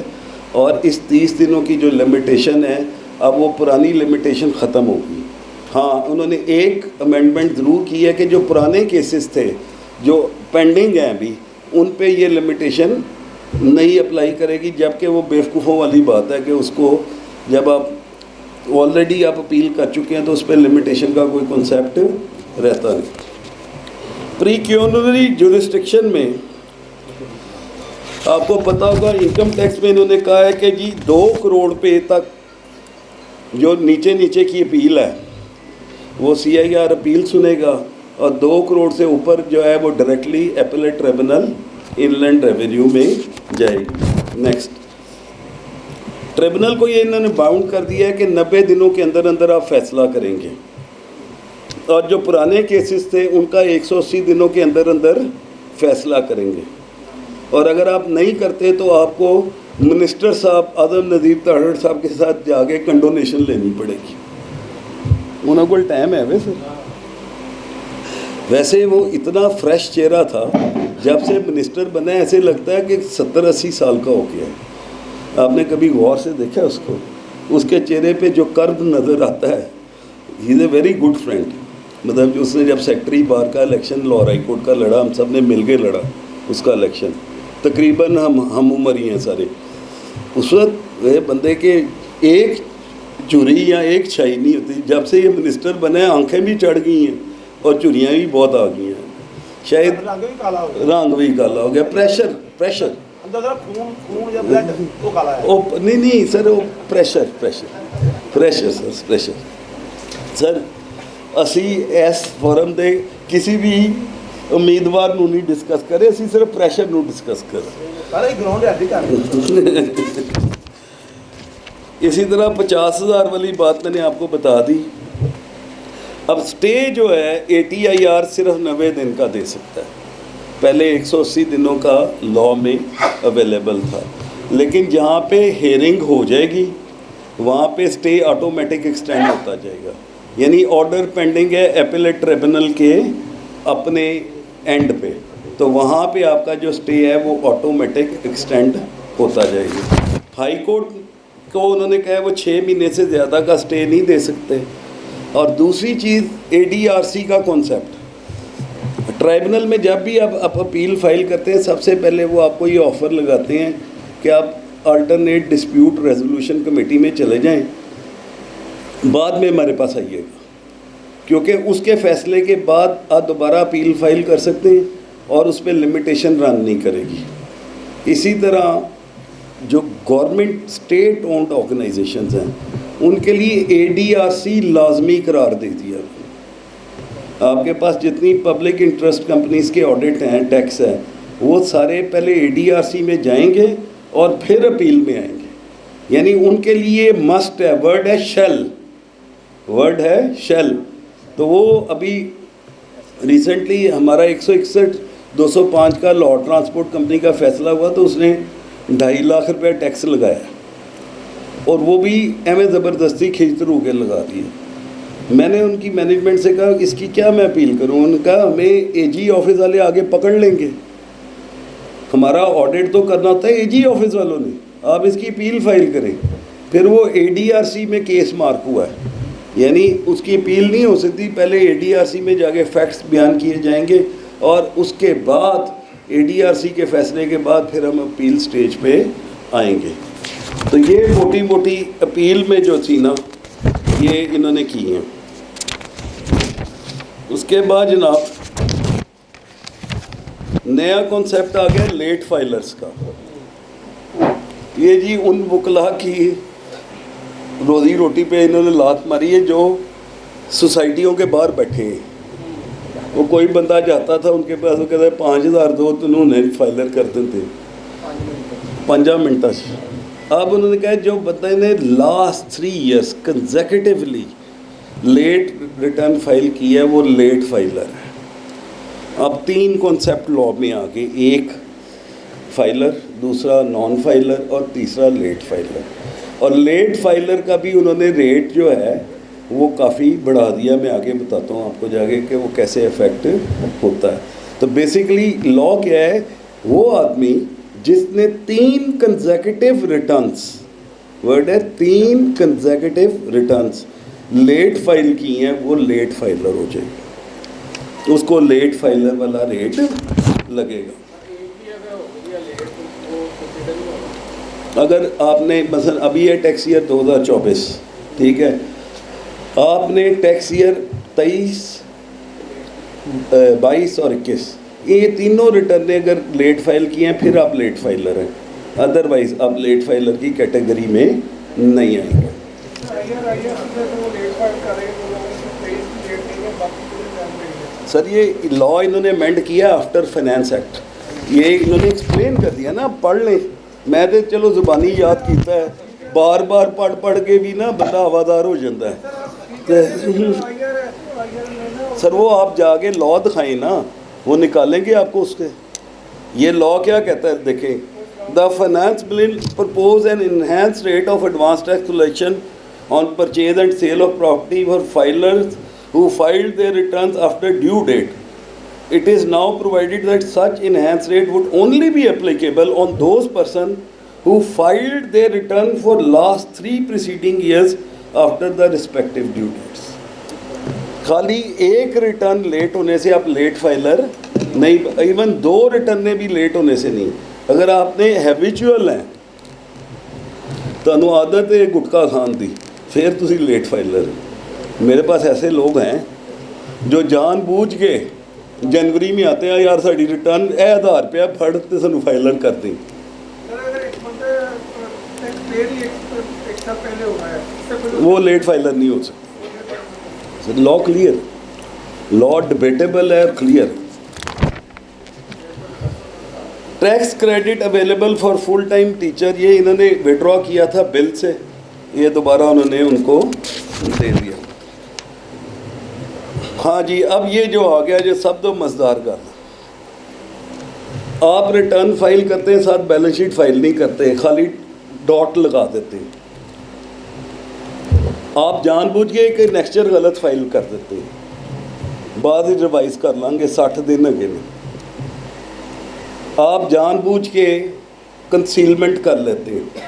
اور اس 30 دنوں کی جو لمیٹیشن ہے اب وہ پرانی لمیٹیشن ختم ہو گئی. ہاں انہوں نے ایک امینڈمنٹ ضرور کی ہے کہ جو پرانے کیسز تھے جو پینڈنگ ہیں ابھی ان پہ یہ لمیٹیشن نہیں اپلائی کرے گی، جبکہ وہ بیوقوفوں والی بات ہے کہ اس کو جب آپ آلریڈی آپ اپیل کر چکے ہیں تو اس پہ لمیٹیشن کا کوئی کنسیپٹ رہتا نہیں. پریکیونری جورسڈکشن میں آپ کو پتہ ہوگا انکم ٹیکس میں انہوں نے کہا ہے کہ جی 2 کروڑ روپے تک جو نیچے کی اپیل ہے وہ CIR اپیل سنے گا، اور 2 کروڑ سے اوپر جو ہے وہ ڈائریکٹلی اپیلیٹ ٹریبونل ان لینڈ ریونیو میں جائے گی. نیکسٹ، ٹریبونل کو یہ انہوں نے باؤنڈ کر دیا ہے کہ 90 دنوں کے اندر آپ فیصلہ کریں گے، اور جو پرانے کیسز تھے ان کا 180 دنوں کے اندر فیصلہ کریں گے. اور اگر آپ نہیں کرتے تو آپ کو منسٹر صاحب اعظم نذیر تہاڑ صاحب کے ساتھ جا کے کنڈونیشن لینی پڑے گی. انہوں کو ٹائم ہے ویسے وہ اتنا فریش چہرہ تھا جب سے منسٹر بنا، ایسے لگتا ہے کہ 70-80 سال کا ہو گیا ہے. آپ نے کبھی غور سے دیکھا اس کو؟ اس کے چہرے پہ جو کرب نظر آتا ہے. ہی از اے ویری گڈ فرینڈ. مطلب اس نے جب سیکٹری بار کا الیکشن لاہور ہائی کورٹ کا لڑا، ہم سب نے مل کے لڑا اس کا الیکشن، تقریباً ہم عمر ہی ہیں سارے. اس وقت وہ بندے کے ایک چوری یا ایک چھائی نہیں ہوتی. جب سے یہ منسٹر بنے آنکھیں بھی چڑھ گئی ہیں اور چوریاں بھی بہت آ گئی ہیں. شاید رنگ بھی کالا ہو گیا. پریشر نہیں سر، وہ پریشر سر اسی اس فورم دے کسی بھی امیدوار نو نہیں ڈسکس کرے، اسی صرف پریشر نو ڈسکس کرے. اسی طرح 50,000 والی بات میں نے آپ کو بتا دی. اب سٹے جو ہے ATIR صرف 90 دن کا دے سکتا ہے. پہلے 180 دنوں کا لاء میں اویلیبل تھا، لیکن جہاں پہ ہیئرنگ ہو جائے گی وہاں پہ سٹے آٹومیٹک ایکسٹینڈ ہوتا جائے گا. یعنی آرڈر پینڈنگ ہے اپیلیٹ ٹریبونل کے اپنے اینڈ پہ، تو وہاں پہ آپ کا جو سٹے ہے وہ آٹومیٹک ایکسٹینڈ ہوتا جائے گا. ہائی کورٹ کو انہوں نے کہا ہے وہ 6 مہینے سے زیادہ کا سٹے نہیں دے سکتے. اور دوسری چیز ADRC کا کانسیپٹ. ٹرائبونل میں جب بھی آپ اپیل فائل کرتے ہیں سب سے پہلے وہ آپ کو یہ آفر لگاتے ہیں کہ آپ آلٹرنیٹ ڈسپیوٹ ریزولوشن کمیٹی میں چلے جائیں، بعد میں ہمارے پاس آئیے گا، کیونکہ اس کے فیصلے کے بعد آپ دوبارہ اپیل فائل کر سکتے ہیں اور اس پہ لمیٹیشن رن نہیں کرے گی. اسی طرح جو گورنمنٹ اسٹیٹ اونڈ آرگنائزیشنز ہیں ان کے لیے ADRC لازمی قرار دے دیا. آپ کے پاس جتنی پبلک انٹرسٹ کمپنیز کے آڈٹ ہیں، ٹیکس ہے، وہ سارے پہلے ADRC میں جائیں گے اور پھر اپیل میں آئیں گے. یعنی ان کے لیے مسٹ ہے، ورڈ ہے شیل. تو وہ ابھی ریسنٹلی ہمارا 161/205 کا لاہور ٹرانسپورٹ کمپنی کا فیصلہ ہوا تو اس نے 2.5 لاکھ روپے ٹیکس لگایا، اور وہ بھی ایویں زبردستی کھینچترو کے لگا دیے. میں نے ان کی مینجمنٹ سے کہا اس کی کیا میں اپیل کروں؟ انہوں نے کہا ہمیں AG آفس والے آگے پکڑ لیں گے. ہمارا آڈٹ تو کرنا ہوتا ہے اے جی آفس والوں نے, آپ اس کی اپیل فائل کریں. پھر وہ اے ڈی آر سی میں کیس مارک ہوا ہے, یعنی اس کی اپیل نہیں ہو سکتی, پہلے اے ڈی آر سی میں جا کے فیکٹس بیان کیے جائیں گے اور اس کے بعد اے ڈی آر سی کے فیصلے کے بعد پھر ہم اپیل سٹیج پہ آئیں گے. تو یہ موٹی موٹی اپیل میں جو تھی نا یہ انہوں نے کی ہیں. اس کے بعد جناب نیا کنسیپٹ آ گیا لیٹ فائلرز کا. یہ جی ان وکلا کی روزی روٹی پہ انہوں نے لات ماری ہے جو سوسائٹیوں کے باہر بیٹھے ہیں. وہ کوئی بندہ جاتا تھا ان کے پاس, وہ کہتا ہے 5,000 دو, تو انہوں نے فائلر کرتے تھے 5 منٹوں سے. اب انہوں نے کہا جو بندے نے last 3 years consecutively late return file کی ہے وہ لیٹ فائلر ہے. اب 3 کنسیپٹ لا میں آ گئے, ایک فائلر, دوسرا نان فائلر اور تیسرا لیٹ فائلر. اور لیٹ فائلر کا بھی انہوں نے ریٹ جو ہے وہ کافی بڑھا دیا. میں آگے بتاتا ہوں آپ کو جا کے کہ وہ کیسے افیکٹ ہوتا ہے. تو بیسیکلی لا کیا ہے, وہ آدمی جس نے 3 کنزیکٹیو ریٹرنس, ورڈ ہے 3 کنزیکٹیو ریٹرنس لیٹ فائل کی ہیں, وہ لیٹ فائلر ہو جائے گا, اس کو لیٹ فائلر والا ریٹ لگے گا. اگر آپ نے مثلا ابھی ہے ٹیکس ایئر 2024, ٹھیک ہے, آپ نے ٹیکس ایئر 23, 22 اور 21 یہ تینوں ریٹرن نے اگر لیٹ فائل کیے ہیں پھر آپ لیٹ فائلر ہیں, ادروائز آپ لیٹ فائلر کی کیٹیگری میں نہیں آئیں گے. سر یہ لا انہوں نے امینڈ کیا آفٹر فائنینس ایکٹ, یہ انہوں نے ایکسپلین کر دیا نا, پڑھ لیں. میں تو چلو زبانی یاد کیتا ہے, بار بار پڑھ کے بھی نا بندہ ہوادار ہو جاتا ہے. سر وہ آپ جا کے لا دکھائیں نا, وہ نکالیں گے آپ کو اس کے. یہ لا کیا کہتا ہے دیکھیں, the finance bill propose an enhance rate of advance tax collection on purchase and sale of property for filers who filed their returns after due date. It is now provided that such enhanced rate would only be applicable on those persons who filed their return for last 3 preceding years after the respective due dates. خالی ایک return late ہونے سے آپ late filer نہیں, even 2 return بھی late ہونے سے نہیں. اگر آپ نے ہیبیچول ہیں, تانوں عادت ہے گٹکا کھان دی, پھر تسی لیٹ فائلر. میرے پاس ایسے لوگ ہیں جو جان بوجھ کے جنوری میں آتے ہیں, یار ساڑی ریٹرن 1000 روپیہ پھڑ تے سانوں فائلر کر دیں. وہ لیٹ فائلر نہیں ہو سکتا. لا کلیئر, لا ڈبیٹیبل ہے اور clear. Tax credit available for full time teacher, یہ انہوں نے وڈرا کیا تھا بل سے, یہ دوبارہ انہوں نے ان کو دے دیا. ہاں جی, اب یہ جو آ گیا جو سب تو مزدار کا, آپ ریٹرن فائل کرتے ہیں ساتھ بیلنس شیٹ فائل نہیں کرتے, خالی ڈاٹ لگا دیتے ہیں. آپ جان بوجھ کے کہ نیکسچر غلط فائل کر دیتے ہیں, بعد ہی ریوائز کر لیں گے 60 دن اگے میں. آپ جان بوجھ کے کنسیلمنٹ کر لیتے ہیں.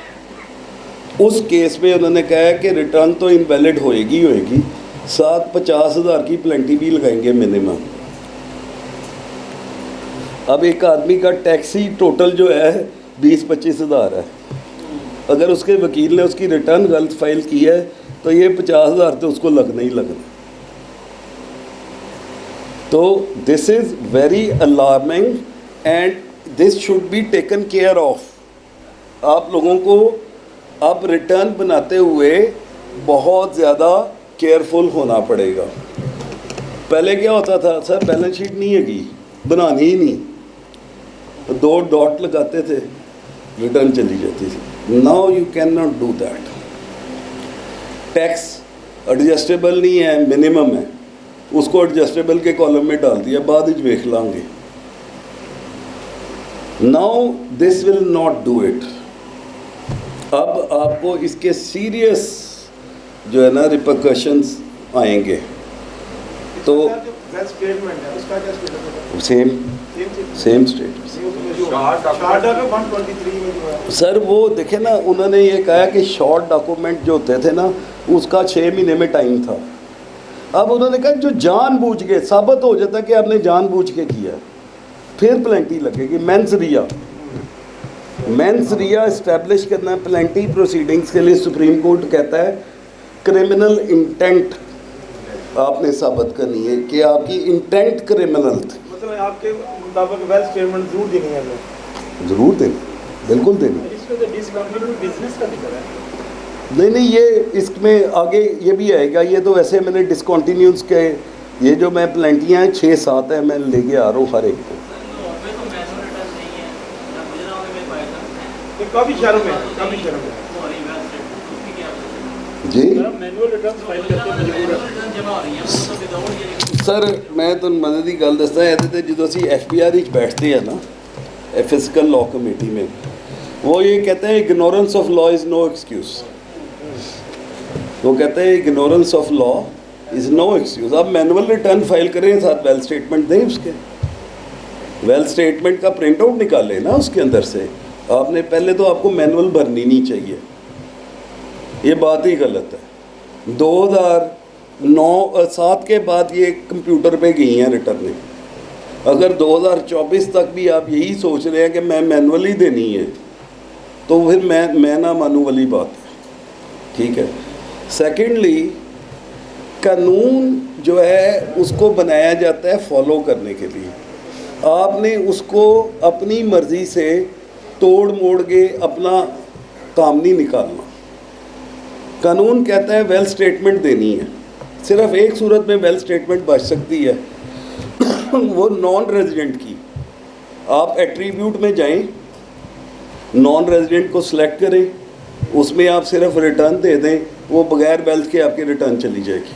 اس کیس میں انہوں نے کہا ہے کہ ریٹرن تو انویلڈ ہوئے گی, ساتھ 50,000 کی پلنٹی بھی لگائیں گے منیمم. اب ایک آدمی کا ٹیکسی ٹوٹل جو ہے 20-25 ہزار ہے, اگر اس کے وکیل نے اس کی ریٹرن غلط فائل کی ہے تو یہ 50,000 تو اس کو لگنا ہی لگنا. تو this is very alarming and this should be taken care of. آپ لوگوں کو اب ریٹرن بناتے ہوئے بہت زیادہ کیئرفل ہونا پڑے گا. پہلے کیا ہوتا تھا سر, بیلنس شیٹ نہیں ہے گی, بنانی ہی نہیں, 2 ڈاٹ لگاتے تھے, ریٹرن چلی جاتی تھی. Now you can not do that. Tax adjustable نہیں ہے, منیمم ہے, اس کو ایڈجسٹیبل کے کالم میں ڈال دیا, بعد ہی دیکھ لیں گے. Now this will not do it. اب آپ کو اس کے سیریس جو ہے نا ریپرکشنز آئیں گے. تو سیم اسٹیٹس. سر وہ دیکھیں نا, انہوں نے یہ کہا کہ شارٹ ڈاکومنٹ جو ہوتے تھے نا اس کا 6 مہینے میں ٹائم تھا. اب انہوں نے کہا جو جان بوجھ کے ثابت ہو جاتا کہ آپ نے جان بوجھ کے کیا پھر پلینٹی لگے گی. مینس ریا اسٹیبلش کرنا ہے پلینٹی پروسیڈنگز کے لیے. سپریم کورٹ کہتا ہے کرمنل انٹینٹ آپ نے ثابت کرنی ہے کہ آپ کی انٹینٹ کرمنل تھی. مطلب آپ کے مطابق ویل اسٹیٹمنٹ ضرور دینی ہے ہمیں. ضرور دینی, بالکل دینی. اس میں تو ڈسکنٹینیوڈ بزنس کا ذکر ہے. نہیں یہ اس میں آگے یہ بھی آئے گا. یہ تو ویسے میں نے ڈسکنٹینیوز کے یہ جو میں پلینٹیاں ہیں 6-7 ہیں میں لے کے آ رہا ہوں ہر ایک کو. کافی شہروں میں جی مینول ریٹرنز فائل کرتے سر میں تو مدد کی گل دستا یہ جدو اسی FBR بیٹھتے ہیں نا فزیکل لا کمیٹی میں, وہ یہ کہتے ہیں ignorance of law is no excuse. وہ کہتے ہیں ignorance of law is no excuse. آپ مینول ریٹرن فائل کریں ساتھ ویل اسٹیٹمنٹ دیں اس کے. ویل اسٹیٹمنٹ کا پرنٹ آؤٹ نکالیں نا اس کے اندر سے. آپ نے پہلے تو آپ کو مینول بھرنی نہیں چاہیے, یہ بات ہی غلط ہے. 2007 کے بعد یہ کمپیوٹر پہ گئی ہیں ریٹرنیں. اگر 2024 تک بھی آپ یہی سوچ رہے ہیں کہ میں مینول ہی دینی ہے تو پھر میں نہ مانوں والی بات ہے. ٹھیک ہے. سیکنڈلی قانون جو ہے اس کو بنایا جاتا ہے فالو کرنے کے لیے. آپ نے اس کو اپنی مرضی سے توڑ موڑ کے اپنا کام نہیں نکالنا. قانون کہتا ہے ویل اسٹیٹمنٹ دینی ہے. صرف ایک صورت میں ویل اسٹیٹمنٹ بچ سکتی ہے, وہ نان ریزیڈنٹ کی. آپ ایٹریبیوٹ میں جائیں, نان ریزیڈنٹ کو سلیکٹ کریں, اس میں آپ صرف ریٹرن دے دیں, وہ بغیر ویلتھ کے آپ کی ریٹرن چلی جائے گی.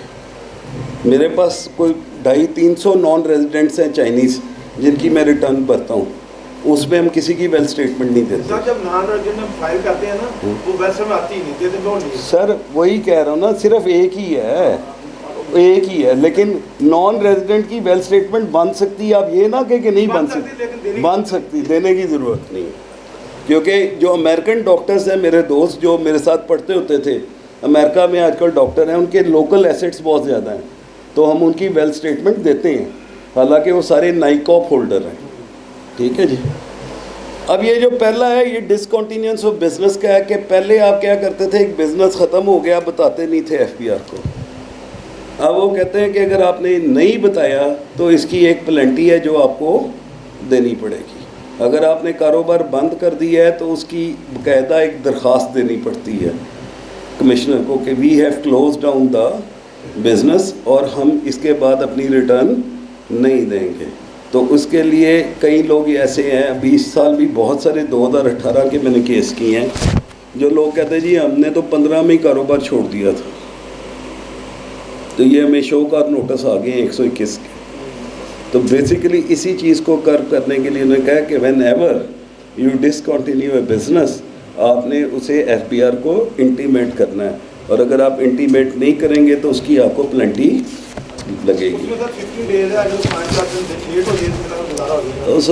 میرے پاس کوئی 250-300 نان ریزیڈنٹس ہیں چائنیز جن کی میں ریٹرن بھرتا ہوں, اس میں ہم کسی کی ویل اسٹیٹمنٹ نہیں دیتے. جب نان ریزیڈنٹ فائل کرتے ہیں نا وہ ویسے میں آتی ہی نہیں. سر وہی کہہ رہا ہوں نا, صرف ایک ہی ہے لیکن نان ریزیڈنٹ کی ویل اسٹیٹمنٹ بن سکتی ہے. آپ یہ نہ کہ نہیں بن سکتی, بن سکتی, دینے کی ضرورت نہیں. کیونکہ جو امریکن ڈاکٹرز ہیں میرے دوست جو میرے ساتھ پڑھتے ہوتے تھے امریکہ میں آج کل ڈاکٹر ہیں, ان کے لوکل ایسٹس بہت زیادہ ہیں تو ہم ان کی ویل اسٹیٹمنٹ دیتے ہیں, حالانکہ وہ سارے نائکاپ ہولڈر ہیں. ٹھیک ہے جی. اب یہ جو پہلا ہے یہ ڈسکنٹینیوس آف بزنس کا ہے کہ پہلے آپ کیا کرتے تھے, ایک بزنس ختم ہو گیا بتاتے نہیں تھے FBR کو. اب وہ کہتے ہیں کہ اگر آپ نے نہیں بتایا تو اس کی ایک پلینٹی ہے جو آپ کو دینی پڑے گی. اگر آپ نے کاروبار بند کر دیا ہے تو اس کی باقاعدہ ایک درخواست دینی پڑتی ہے کمشنر کو کہ we have close down the business اور ہم اس کے بعد اپنی ریٹرن نہیں دیں گے. تو اس کے لیے کئی لوگ ایسے ہیں, 20 سال بھی بہت سارے 2018 کے میں نے کیس کیے ہیں, جو لوگ کہتے ہیں جی ہم نے تو 15 میں ہی کاروبار چھوڑ دیا تھا. تو یہ ہمیں شو کار نوٹس آ گئے ہیں 121 کے. تو بیسیکلی اسی چیز کو کرنے کے لیے انہوں نے کہا کہ when ever you discontinue a business آپ نے اسے FBR کو انٹیمیٹ کرنا ہے, اور اگر آپ انٹیمیٹ نہیں کریں گے تو اس کی آپ کو پلینٹی لگے گی.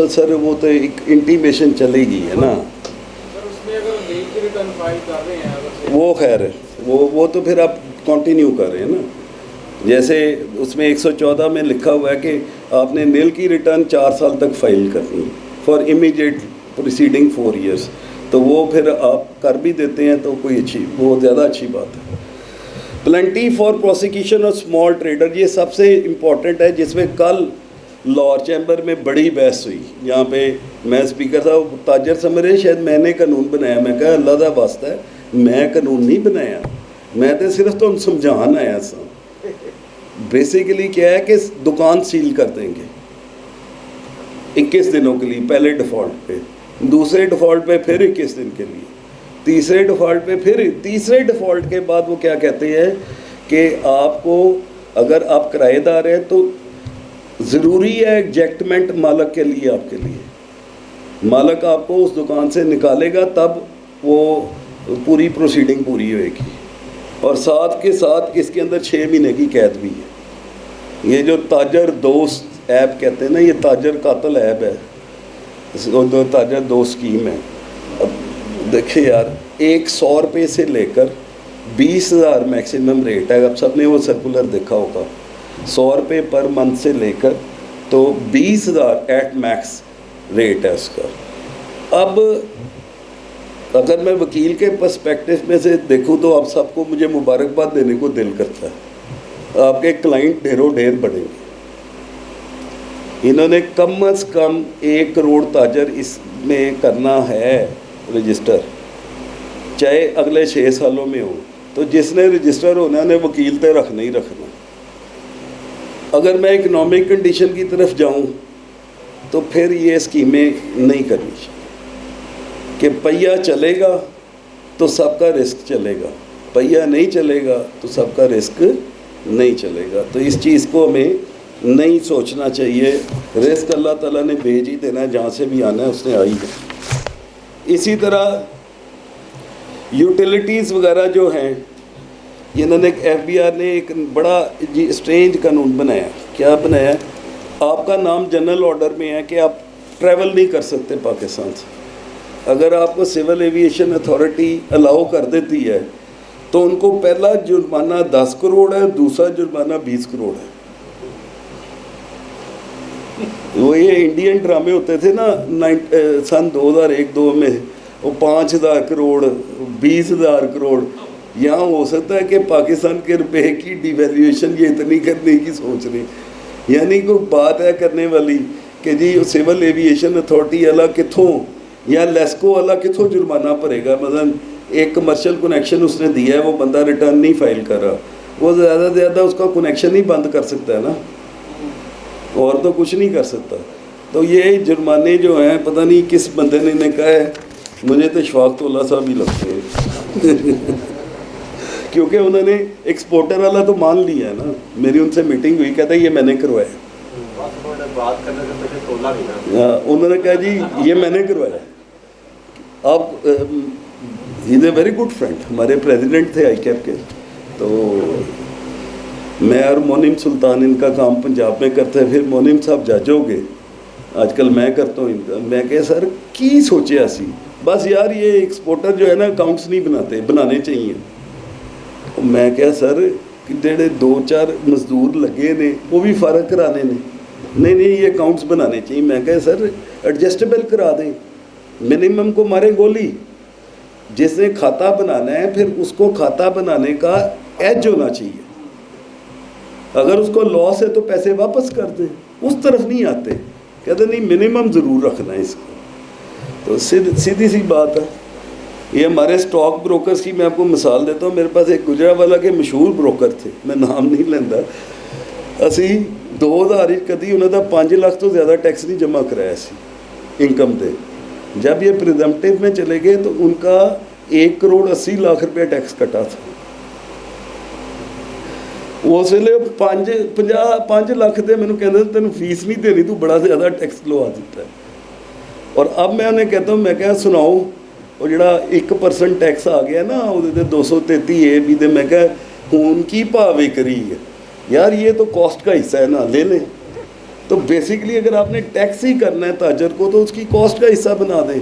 سر وہ تو ایک انٹیمیشن چلے گی ہے نا, وہ خیر ہے, وہ تو پھر آپ کنٹینیو کر رہے ہیں نا. جیسے اس میں 114 میں لکھا ہوا ہے کہ آپ نے نیل کی ریٹرن 4 سال تک فائل کرنی ہے فار امیجیٹ پروسیڈنگ 4 ایئرس, تو وہ پھر آپ کر بھی دیتے ہیں تو کوئی وہ زیادہ اچھی بات ہے. پلینٹی فار پروسیکیوشن اور اسمال ٹریڈر, یہ سب سے امپورٹنٹ ہے جس میں کل لاہور چیمبر میں بڑی بحث ہوئی. یہاں پہ میں اسپیکر تھا, تاجر سمجھ رہے شاید میں نے قانون بنایا. میں کہا اللہ کا واسطہ ہے میں قانون نہیں بنایا, میں تو صرف تم سمجھان آیا سا. بیسیکلی کیا ہے کہ دکان سیل کر دیں گے 21 دنوں کے لیے, پہلے ڈیفالٹ پہ, دوسرے ڈیفالٹ پہ پھر 21 دن کے لیے, تیسرے ڈیفالٹ پہ پھر, تیسرے ڈیفالٹ کے بعد وہ کیا کہتے ہیں کہ آپ کو اگر آپ کرایہ دار ہیں تو ضروری ہے ایگزیکٹمنٹ مالک کے لیے, آپ کے لیے مالک آپ کو اس دکان سے نکالے گا تب وہ پوری پروسیڈنگ پوری ہوئے گی, اور ساتھ کے ساتھ اس کے اندر 6 مہینے کی قید بھی ہے. یہ جو تاجر دوست ایپ کہتے ہیں نا، یہ تاجر قاتل ایپ ہے، دو تاجر دوست اسکیم ہے. اب دیکھیں یار، 100 روپے سے لے کر 20,000 میکسیمم ریٹ ہے. اب سب نے وہ سرکولر دیکھا ہوگا. 100 روپے پر منتھ سے لے کر تو 20,000 ایٹ میکس ریٹ ہے اس کا. اب اگر میں وکیل کے پرسپیکٹو میں سے دیکھوں تو آپ سب کو مجھے مبارکباد دینے کو دل کرتا ہے. آپ کے کلائنٹ ڈھیروں ڈھیر بڑھیں گے. انہوں نے کم از کم 1 کروڑ تاجر اس میں کرنا ہے رجسٹر، چاہے اگلے 6 سالوں میں ہو. تو جس نے رجسٹر ہونا نے وکیل تے رکھنا ہی رکھنا. اگر میں اکنامک کنڈیشن کی طرف جاؤں تو پھر یہ اسکیمیں نہیں کرنی چاہیے کہ پہیہ چلے گا تو سب کا رسک چلے گا، پہیہ نہیں چلے گا تو سب کا رسک نہیں چلے گا. تو اس چیز کو ہمیں نہیں سوچنا چاہیے. رسک اللہ تعالیٰ نے بھیج ہی دینا ہے، جہاں سے بھی آنا ہے اس نے آ ہی دینا. اسی طرح یوٹیلیٹیز وغیرہ جو ہیں، انہوں نے ایف بی آر نے ایک بڑا اسٹرینج قانون بنایا. کیا بنایا؟ آپ کا نام جنرل آرڈر میں ہے کہ آپ ٹریول نہیں کر سکتے پاکستان سے. اگر آپ کو سول ایویشن اتھارٹی الاؤ کر دیتی ہے تو ان کو پہلا جرمانہ 10 کروڑ ہے، دوسرا جرمانہ 20 کروڑ ہے. وہ یہ انڈین ڈرامے ہوتے تھے نا سن 2001-2 میں، وہ 5,000 کروڑ 20,000 کروڑ. یہاں ہو سکتا ہے کہ پاکستان کے روپے کی ڈیویلیویشن یہ اتنی کرنے کی سوچ رہی. یعنی کوئی بات ہے کرنے والی کہ جی سول ایویشن اتھارٹی والا کتھوں یا لیسکو والا کتھوں جرمانہ پڑے گا. مثلا ایک کمرشل کنیکشن اس نے دیا ہے، وہ بندہ ریٹرن نہیں فائل کر رہا، وہ زیادہ سے زیادہ اس کا کنیکشن ہی بند کر سکتا ہے نا، اور تو کچھ نہیں کر سکتا. تو یہ جرمانے جو ہیں پتہ نہیں کس بندے نے کہا ہے، مجھے تو اشفاق تو اللہ صاحب ہی لگتے ہیں کیونکہ انہوں نے ایکسپورٹر والا تو مان لیا ہے نا. میری ان سے میٹنگ ہوئی، کہتا ہے یہ میں نے کروایا. انہوں نے کہا جی یہ میں نے کروایا. آپ از اے ویری گڈ فرینڈ، ہمارے پریزیڈنٹ تھے آئی کیپ کے. تو میں اور مونم سلطان ان کا کام پنجاب میں کرتے ہیں. پھر مونم صاحب جج ہو گئے، آج کل میں کرتا ہوں ان کا. میں کہ سر کی سوچے ایسی، بس یار یہ ایکسپورٹر جو ہے نا اکاؤنٹس نہیں بناتے، بنانے چاہیے. میں کہا سر جڑے 2-4 مزدور لگے نے وہ بھی فارغ کرانے نے. نہیں یہ اکاؤنٹس بنانے چاہیے. میں کہا سر ایڈجسٹیبل کرا دیں، منیمم کو مارے گولی. جس نے کھاتا بنانا ہے پھر اس کو کھاتا بنانے کا ایج ہونا چاہیے. اگر اس کو لاس ہے تو پیسے واپس کر دیں. اس طرف نہیں آتے، کہتے نہیں منیمم ضرور رکھنا ہے اس کو. تو سیدھی سی بات ہے. یہ ہمارے سٹاک بروکرز کی میں آپ کو مثال دیتا ہوں. میرے پاس ایک گجرانوالہ کے مشہور بروکر تھے، میں نام نہیں لینا. اسی 2000 کدی انہوں نے 5 لاکھ تو زیادہ ٹیکس نہیں جمع کرایا سی انکم دے. جب یہ پریزمپٹیو میں چلے گئے تو ان کا 1 کروڑ 80 لاکھ روپے ٹیکس کٹا تھا. اس ویلے 5 لاکھ دے میں کہتے تینوں فیس نہیں دینی، تو بڑا زیادہ ٹیکس لوا دیتا ہے. اور اب میں انہیں کہتا ہوں، میں کہا سناؤ وہ جڑا 1% ٹیکس آ گیا نا وہ 233 اے بھی دے. میں کہا ہون کی پاوے کری ہے یار، یہ تو کاسٹ کا حصہ ہے نا، لے لیں. تو بیسیکلی اگر آپ نے ٹیکس ہی کرنا ہے تاجر کو تو اس کی کاسٹ کا حصہ بنا دیں،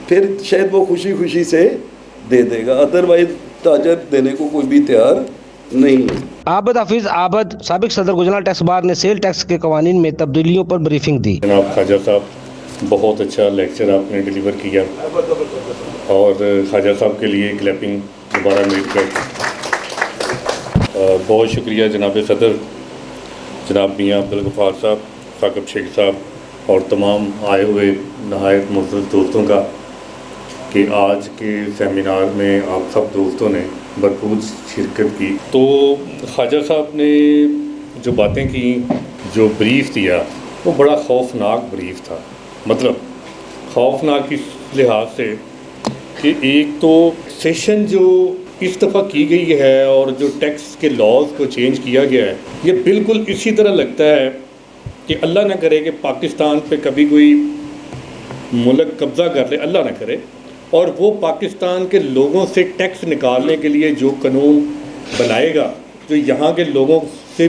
پھر شاید وہ خوشی سے دے دے گا. ادروائز تاجر دینے کو کوئی بھی تیار نہیں ہے. عابد حفیظ عابد سابق صدر گجرانوالا ٹیکس بار نے سیل ٹیکس کے قوانین میں تبدیلیوں پر بریفنگ دی. جناب خواجہ صاحب بہت اچھا لیکچر آپ نے ڈیلیور کیا، اور خواجہ صاحب کے لیے کلیپنگ دوبارہ مل کر بہت شکریہ جناب صدر جناب میاں عبدالغفار صاحب، ثاقب شیخ صاحب اور تمام آئے ہوئے نہایت معزز دوستوں کا کہ آج کے سیمینار میں آپ سب دوستوں نے بھرپور شرکت کی. تو خواجہ صاحب نے جو باتیں کی، جو بریف دیا، وہ بڑا خوفناک بریف تھا. مطلب خوفناک اس لحاظ سے کہ ایک تو سیشن جو اس دفعہ کی گئی ہے اور جو ٹیکس کے لاز کو چینج کیا گیا ہے، یہ بالکل اسی طرح لگتا ہے کہ اللہ نہ کرے کہ پاکستان پہ کبھی کوئی ملک قبضہ کر لے، اللہ نہ کرے، اور وہ پاکستان کے لوگوں سے ٹیکس نکالنے کے لیے جو قانون بنائے گا، جو یہاں کے لوگوں سے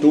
2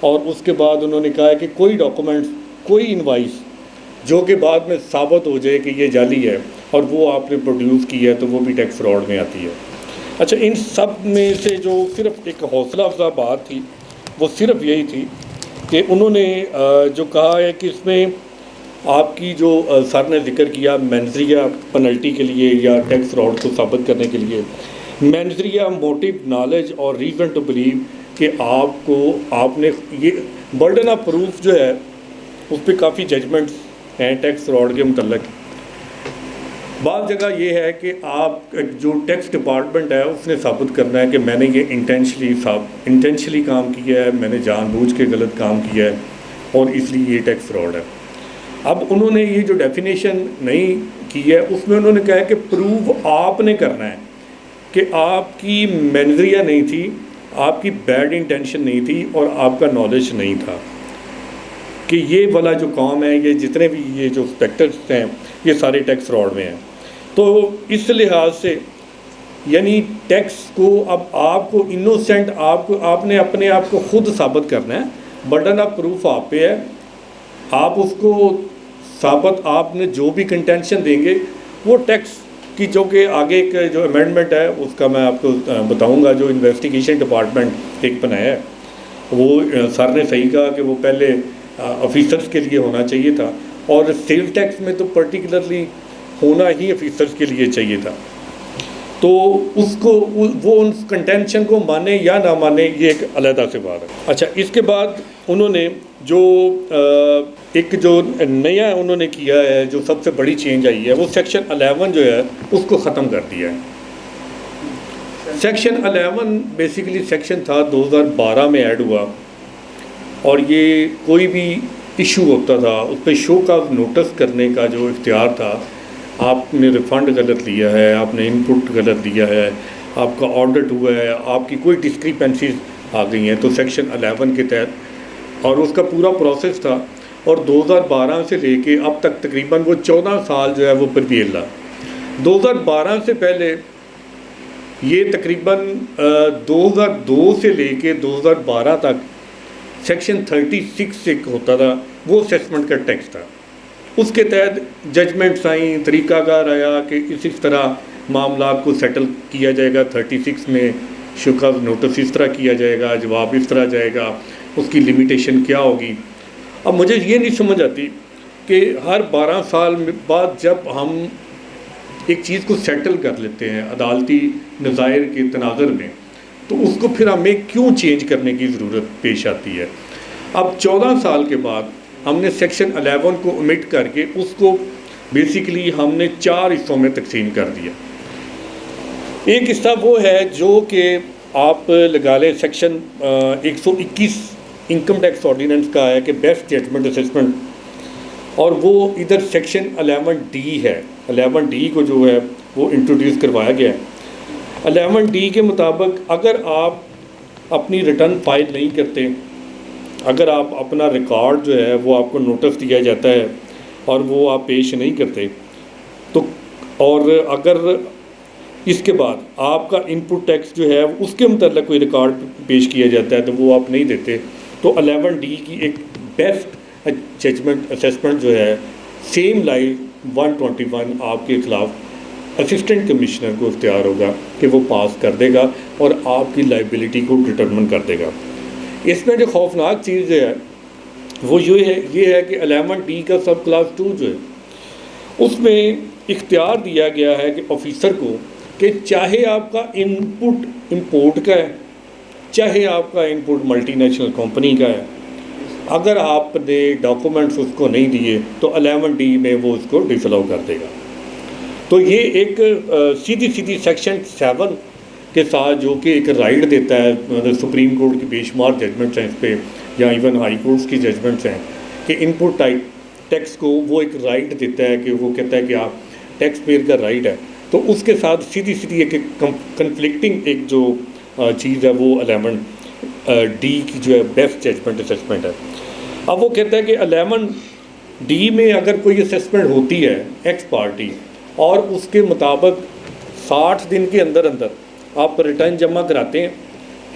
اور اس کے بعد انہوں نے کہا ہے کہ کوئی ڈاکومنٹس، کوئی انوائس جو کہ بعد میں ثابت ہو جائے کہ یہ جعلی ہے اور وہ آپ نے پروڈیوس کی ہے تو وہ بھی ٹیکس فراڈ میں آتی ہے۔ اچھا، ان سب میں سے جو صرف ایک حوصلہ افزا بات تھی وہ صرف یہی تھی کہ انہوں نے جو کہا ہے کہ اس میں آپ کی جو سر نے ذکر کیا مینزریہ پنلٹی کے لیے یا ٹیکس فراڈ کو ثابت کرنے کے لیے، مینزریہ موٹیو، نالج اور ریزن ٹو بلیو، کہ آپ نے یہ برڈن آف پروف جو ہے اس پہ کافی ججمنٹس ہیں ٹیکس فراڈ کے متعلق۔ بعض جگہ یہ ہے کہ آپ جو ٹیکس ڈپارٹمنٹ ہے اس نے ثابت کرنا ہے کہ میں نے یہ انٹینشلی کام کیا ہے، میں نے جان بوجھ کے غلط کام کیا ہے اور اس لیے یہ ٹیکس فراڈ ہے۔ اب انہوں نے یہ جو ڈیفینیشن نہیں کی ہے اس میں انہوں نے کہا ہے کہ پروو آپ نے کرنا ہے کہ آپ کی مینزریہ نہیں تھی، آپ کی بیڈ انٹینشن نہیں تھی اور آپ کا نالج نہیں تھا کہ یہ والا جو کام ہے، یہ جتنے بھی یہ جو سپیکٹرز ہیں یہ سارے ٹیکس فراڈ میں ہیں۔ تو اس لحاظ سے یعنی ٹیکس کو اب آپ کو انوسینٹ، آپ نے اپنے آپ کو خود ثابت کرنا ہے، برڈن آف پروف آپ پہ ہے، آپ اس کو ثابت، آپ نے جو بھی کنٹینشن دیں گے وہ ٹیکس کی، جو کہ آگے ایک جو امینڈمنٹ ہے اس کا میں آپ کو بتاؤں گا، جو انویسٹیگیشن ڈپارٹمنٹ ایک بنایا ہے، وہ سر نے صحیح کہا کہ وہ پہلے آفیسرز کے لیے ہونا چاہیے تھا اور سیل ٹیکس میں تو پرٹیکولرلی ہونا ہی آفیسرز کے لیے چاہیے تھا۔ تو اس کو وہ ان کنٹینشن کو مانے یا نہ مانے یہ ایک علیحدہ سے بات ہے۔ اچھا، اس کے بعد انہوں نے جو ایک جو نیا انہوں نے کیا ہے، جو سب سے بڑی چینج آئی ہے، وہ سیکشن 11 جو ہے اس کو ختم کر دیا ہے۔ سیکشن 11 بیسیکلی سیکشن تھا 2012 میں ایڈ ہوا، اور یہ کوئی بھی ایشو ہوتا تھا اس پہ شو کاز نوٹس کرنے کا جو اختیار تھا، آپ نے ریفنڈ غلط لیا ہے، آپ نے ان پٹ غلط دیا ہے، آپ کا آڈٹ ہوا ہے، آپ کی کوئی ڈسکریپنسیز آ گئی ہیں تو سیکشن 11 کے تحت، اور اس کا پورا پروسیس تھا، اور 2012 سے لے کے اب تک تقریباً وہ 14 سال جو ہے وہ پرویل رہا۔ 2012 سے پہلے یہ تقریباً 2002 سے لے کے 2012 تک سیکشن 36 ایک ہوتا تھا، وہ اسیسمنٹ کا ٹیکس تھا، اس کے تحت ججمنٹس آئیں، طریقہ کار آیا کہ اس طرح معاملات کو سیٹل کیا جائے گا، 36 میں شکاز نوٹس اس طرح کیا جائے گا، جواب اس طرح جائے گا، اس کی لمیٹیشن کیا ہوگی۔ اب مجھے یہ نہیں سمجھ آتی کہ ہر 12 سال بعد جب ہم ایک چیز کو سیٹل کر لیتے ہیں عدالتی نظائر کے تناظر میں، تو اس کو پھر ہمیں کیوں چینج کرنے کی ضرورت پیش آتی ہے۔ اب 14 سال کے بعد ہم نے سیکشن 11 کو omit کر کے اس کو بیسیکلی ہم نے 4 حصوں میں تقسیم کر دیا۔ ایک حصہ وہ ہے جو کہ آپ لگا لیں سیکشن 121 انکم ٹیکس آرڈیننس کا ہے کہ بیسٹ ججمنٹ اسسمنٹ، اور وہ ادھر سیکشن 11D ہے، 11D کو جو ہے وہ انٹروڈیوس کروایا گیا ہے۔ 11D کے مطابق اگر آپ اپنی ریٹرن فائل نہیں کرتے، اگر آپ اپنا ریکارڈ جو ہے وہ آپ کو نوٹس دیا جاتا ہے اور وہ آپ پیش نہیں کرتے تو، اور اگر اس کے بعد آپ کا ان پٹ ٹیکس جو ہے اس کے متعلق کوئی ریکارڈ پیش کیا جاتا ہے تو وہ آپ نہیں دیتے، تو 11D کی ایک بیسٹ ججمنٹ اسیسمنٹ جو ہے سیم لائن 121 آپ کے خلاف اسسٹنٹ کمشنر کو اختیار ہوگا کہ وہ پاس کر دے گا اور آپ کی لائبلٹی کو ڈٹرمن کر دے گا۔ اس میں جو خوفناک چیز ہے وہ یہ ہے کہ 11D کا سب کلاس 2 جو ہے اس میں اختیار دیا گیا ہے کہ آفیسر کو کہ چاہے آپ کا ان پٹ امپورٹ کا ہے، چاہے آپ کا ان پٹ ملٹی نیشنل کمپنی کا ہے، اگر آپ نے ڈاکومنٹس اس کو نہیں دیے تو 11D میں وہ اس کو ڈسالاؤ کر دے گا۔ تو یہ ایک سیدھی سیکشن 7 کے ساتھ جو کہ ایک رائٹ دیتا ہے، سپریم کورٹ کی بے شمار ججمنٹس ہیں اس پہ، یا ایون ہائی کورٹس کی ججمنٹس ہیں کہ ان پٹ ٹیکس کو وہ ایک رائٹ دیتا ہے کہ وہ کہتا ہے کہ آپ ٹیکس پیئر کا رائٹ ہے، تو اس کے ساتھ سیدھی ایک کنفلکٹنگ ایک جو چیز ہے وہ 11D کی جو ہے بیسٹ ججمنٹ اسیسمنٹ ہے۔ اب وہ کہتا ہے کہ 11D میں اگر کوئی اسیسمنٹ ہوتی ہے ایکس پارٹی اور اس کے مطابق 60 دن کے اندر آپ ریٹرن جمع کراتے ہیں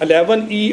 11E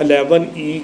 11E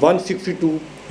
162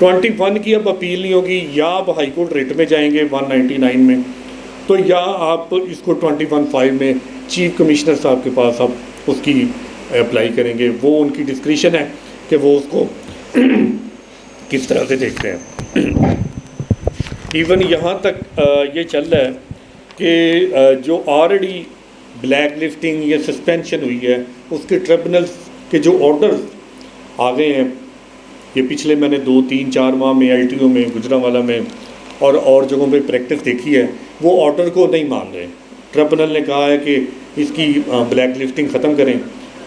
21 کی اب اپیل نہیں ہوگی، یا آپ ہائی کورٹ ریٹ میں جائیں گے 199 میں، تو یا آپ اس کو 21(5) میں چیف کمشنر صاحب کے پاس آپ اس کی اپلائی کریں گے. وہ ان کی ڈسکریشن ہے کہ وہ اس کو کس طرح سے دیکھتے ہیں. ایون یہاں تک یہ چل رہا ہے کہ جو آلریڈی بلیک لسٹنگ یا سسپینشن ہوئی ہے اس کے ٹریبونلز کے جو آرڈرز آ گئے ہیں، یہ پچھلے میں نے 2 3 4 ماہ میں LTO میں گجرانوالہ میں اور جگہوں پہ پریکٹس دیکھی ہے، وہ آرڈر کو نہیں مان رہے. ٹریبونل نے کہا ہے کہ اس کی بلیک لسٹنگ ختم کریں،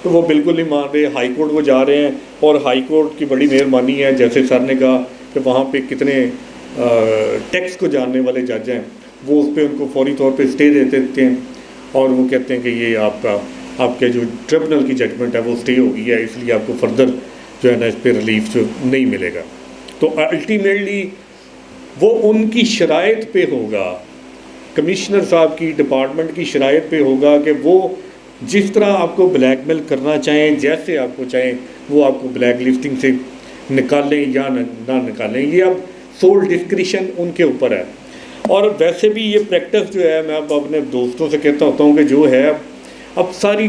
تو وہ بالکل نہیں مان رہے. ہائی کورٹ وہ جا رہے ہیں، اور ہائی کورٹ کی بڑی مہربانی ہے، جیسے سر نے کہا کہ وہاں پہ کتنے ٹیکس کو جاننے والے جج ہیں، وہ اس پہ ان کو فوری طور پہ اسٹے دے دیتے ہیں، اور وہ کہتے ہیں کہ یہ آپ کے جو ٹریبونل کی ججمنٹ ہے وہ اسٹے ہو گئی ہے، اس لیے آپ کو فردر جو ہے نا اس پہ ریلیف جو نہیں ملے گا. تو الٹیمیٹلی وہ ان کی شرائط پہ ہوگا، کمشنر صاحب کی ڈپارٹمنٹ کی شرائط پہ ہوگا کہ وہ جس طرح آپ کو بلیک میل کرنا چاہیں، جیسے آپ کو چاہیں وہ آپ کو بلیک لسٹنگ سے نکالیں یا نہ نکالیں. یہ اب سول ڈسکریشن ان کے اوپر ہے. اور ویسے بھی یہ پریکٹس جو ہے، میں اب اپنے دوستوں سے کہتا ہوتا ہوں کہ جو ہے اب ساری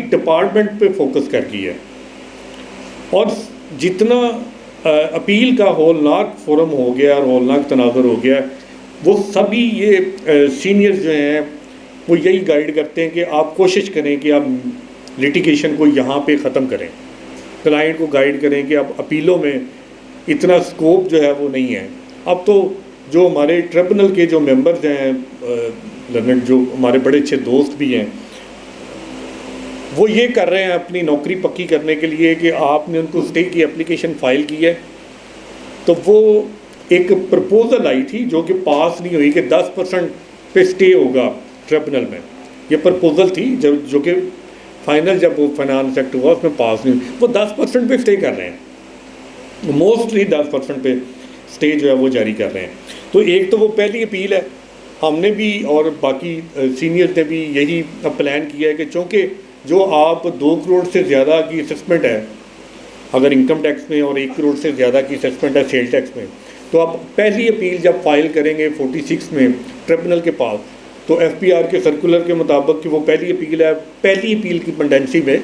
ڈپارٹمنٹ پہ فوکس کر گئی ہے، اور جتنا اپیل کا ہولناک فورم ہو گیا اور ہولناک تناظر ہو گیا، وہ سبھی یہ سینئرز جو ہیں وہ یہی گائیڈ کرتے ہیں کہ آپ کوشش کریں کہ آپ لیٹیگیشن کو یہاں پہ ختم کریں، کلائنٹ کو گائیڈ کریں کہ اب اپیلوں میں اتنا سکوپ جو ہے وہ نہیں ہے. اب تو جو ہمارے ٹریبونل کے جو ممبرز ہیں، جو ہمارے بڑے اچھے دوست بھی ہیں، وہ یہ کر رہے ہیں اپنی نوکری پکی کرنے کے لیے کہ آپ نے ان کو اسٹے کی اپلیکیشن فائل کی ہے، تو وہ ایک پرپوزل آئی تھی جو کہ پاس نہیں ہوئی کہ 10% پہ اسٹے ہوگا ٹریبونل میں. یہ پرپوزل تھی جو کہ فائنل جب وہ فائنانس ایکٹ ہوا اس میں پاس نہیں ہوئی. وہ 10% پہ اسٹے کر رہے ہیں، موسٹلی 10% پہ اسٹے جو ہے وہ جاری کر رہے ہیں. تو ایک تو وہ پہلی اپیل ہے، ہم نے بھی اور باقی سینئر نے بھی یہی پلان کیا ہے کہ چونکہ جو آپ 2 کروڑ سے زیادہ کی اسسمنٹ ہے اگر انکم ٹیکس میں، اور 1 کروڑ سے زیادہ کی اسسمنٹ ہے سیل ٹیکس میں، تو آپ پہلی اپیل جب فائل کریں گے 46 میں ٹریبونل کے پاس، تو FPR کے سرکولر کے مطابق کہ وہ پہلی اپیل ہے، پہلی اپیل کی پنڈنسی میں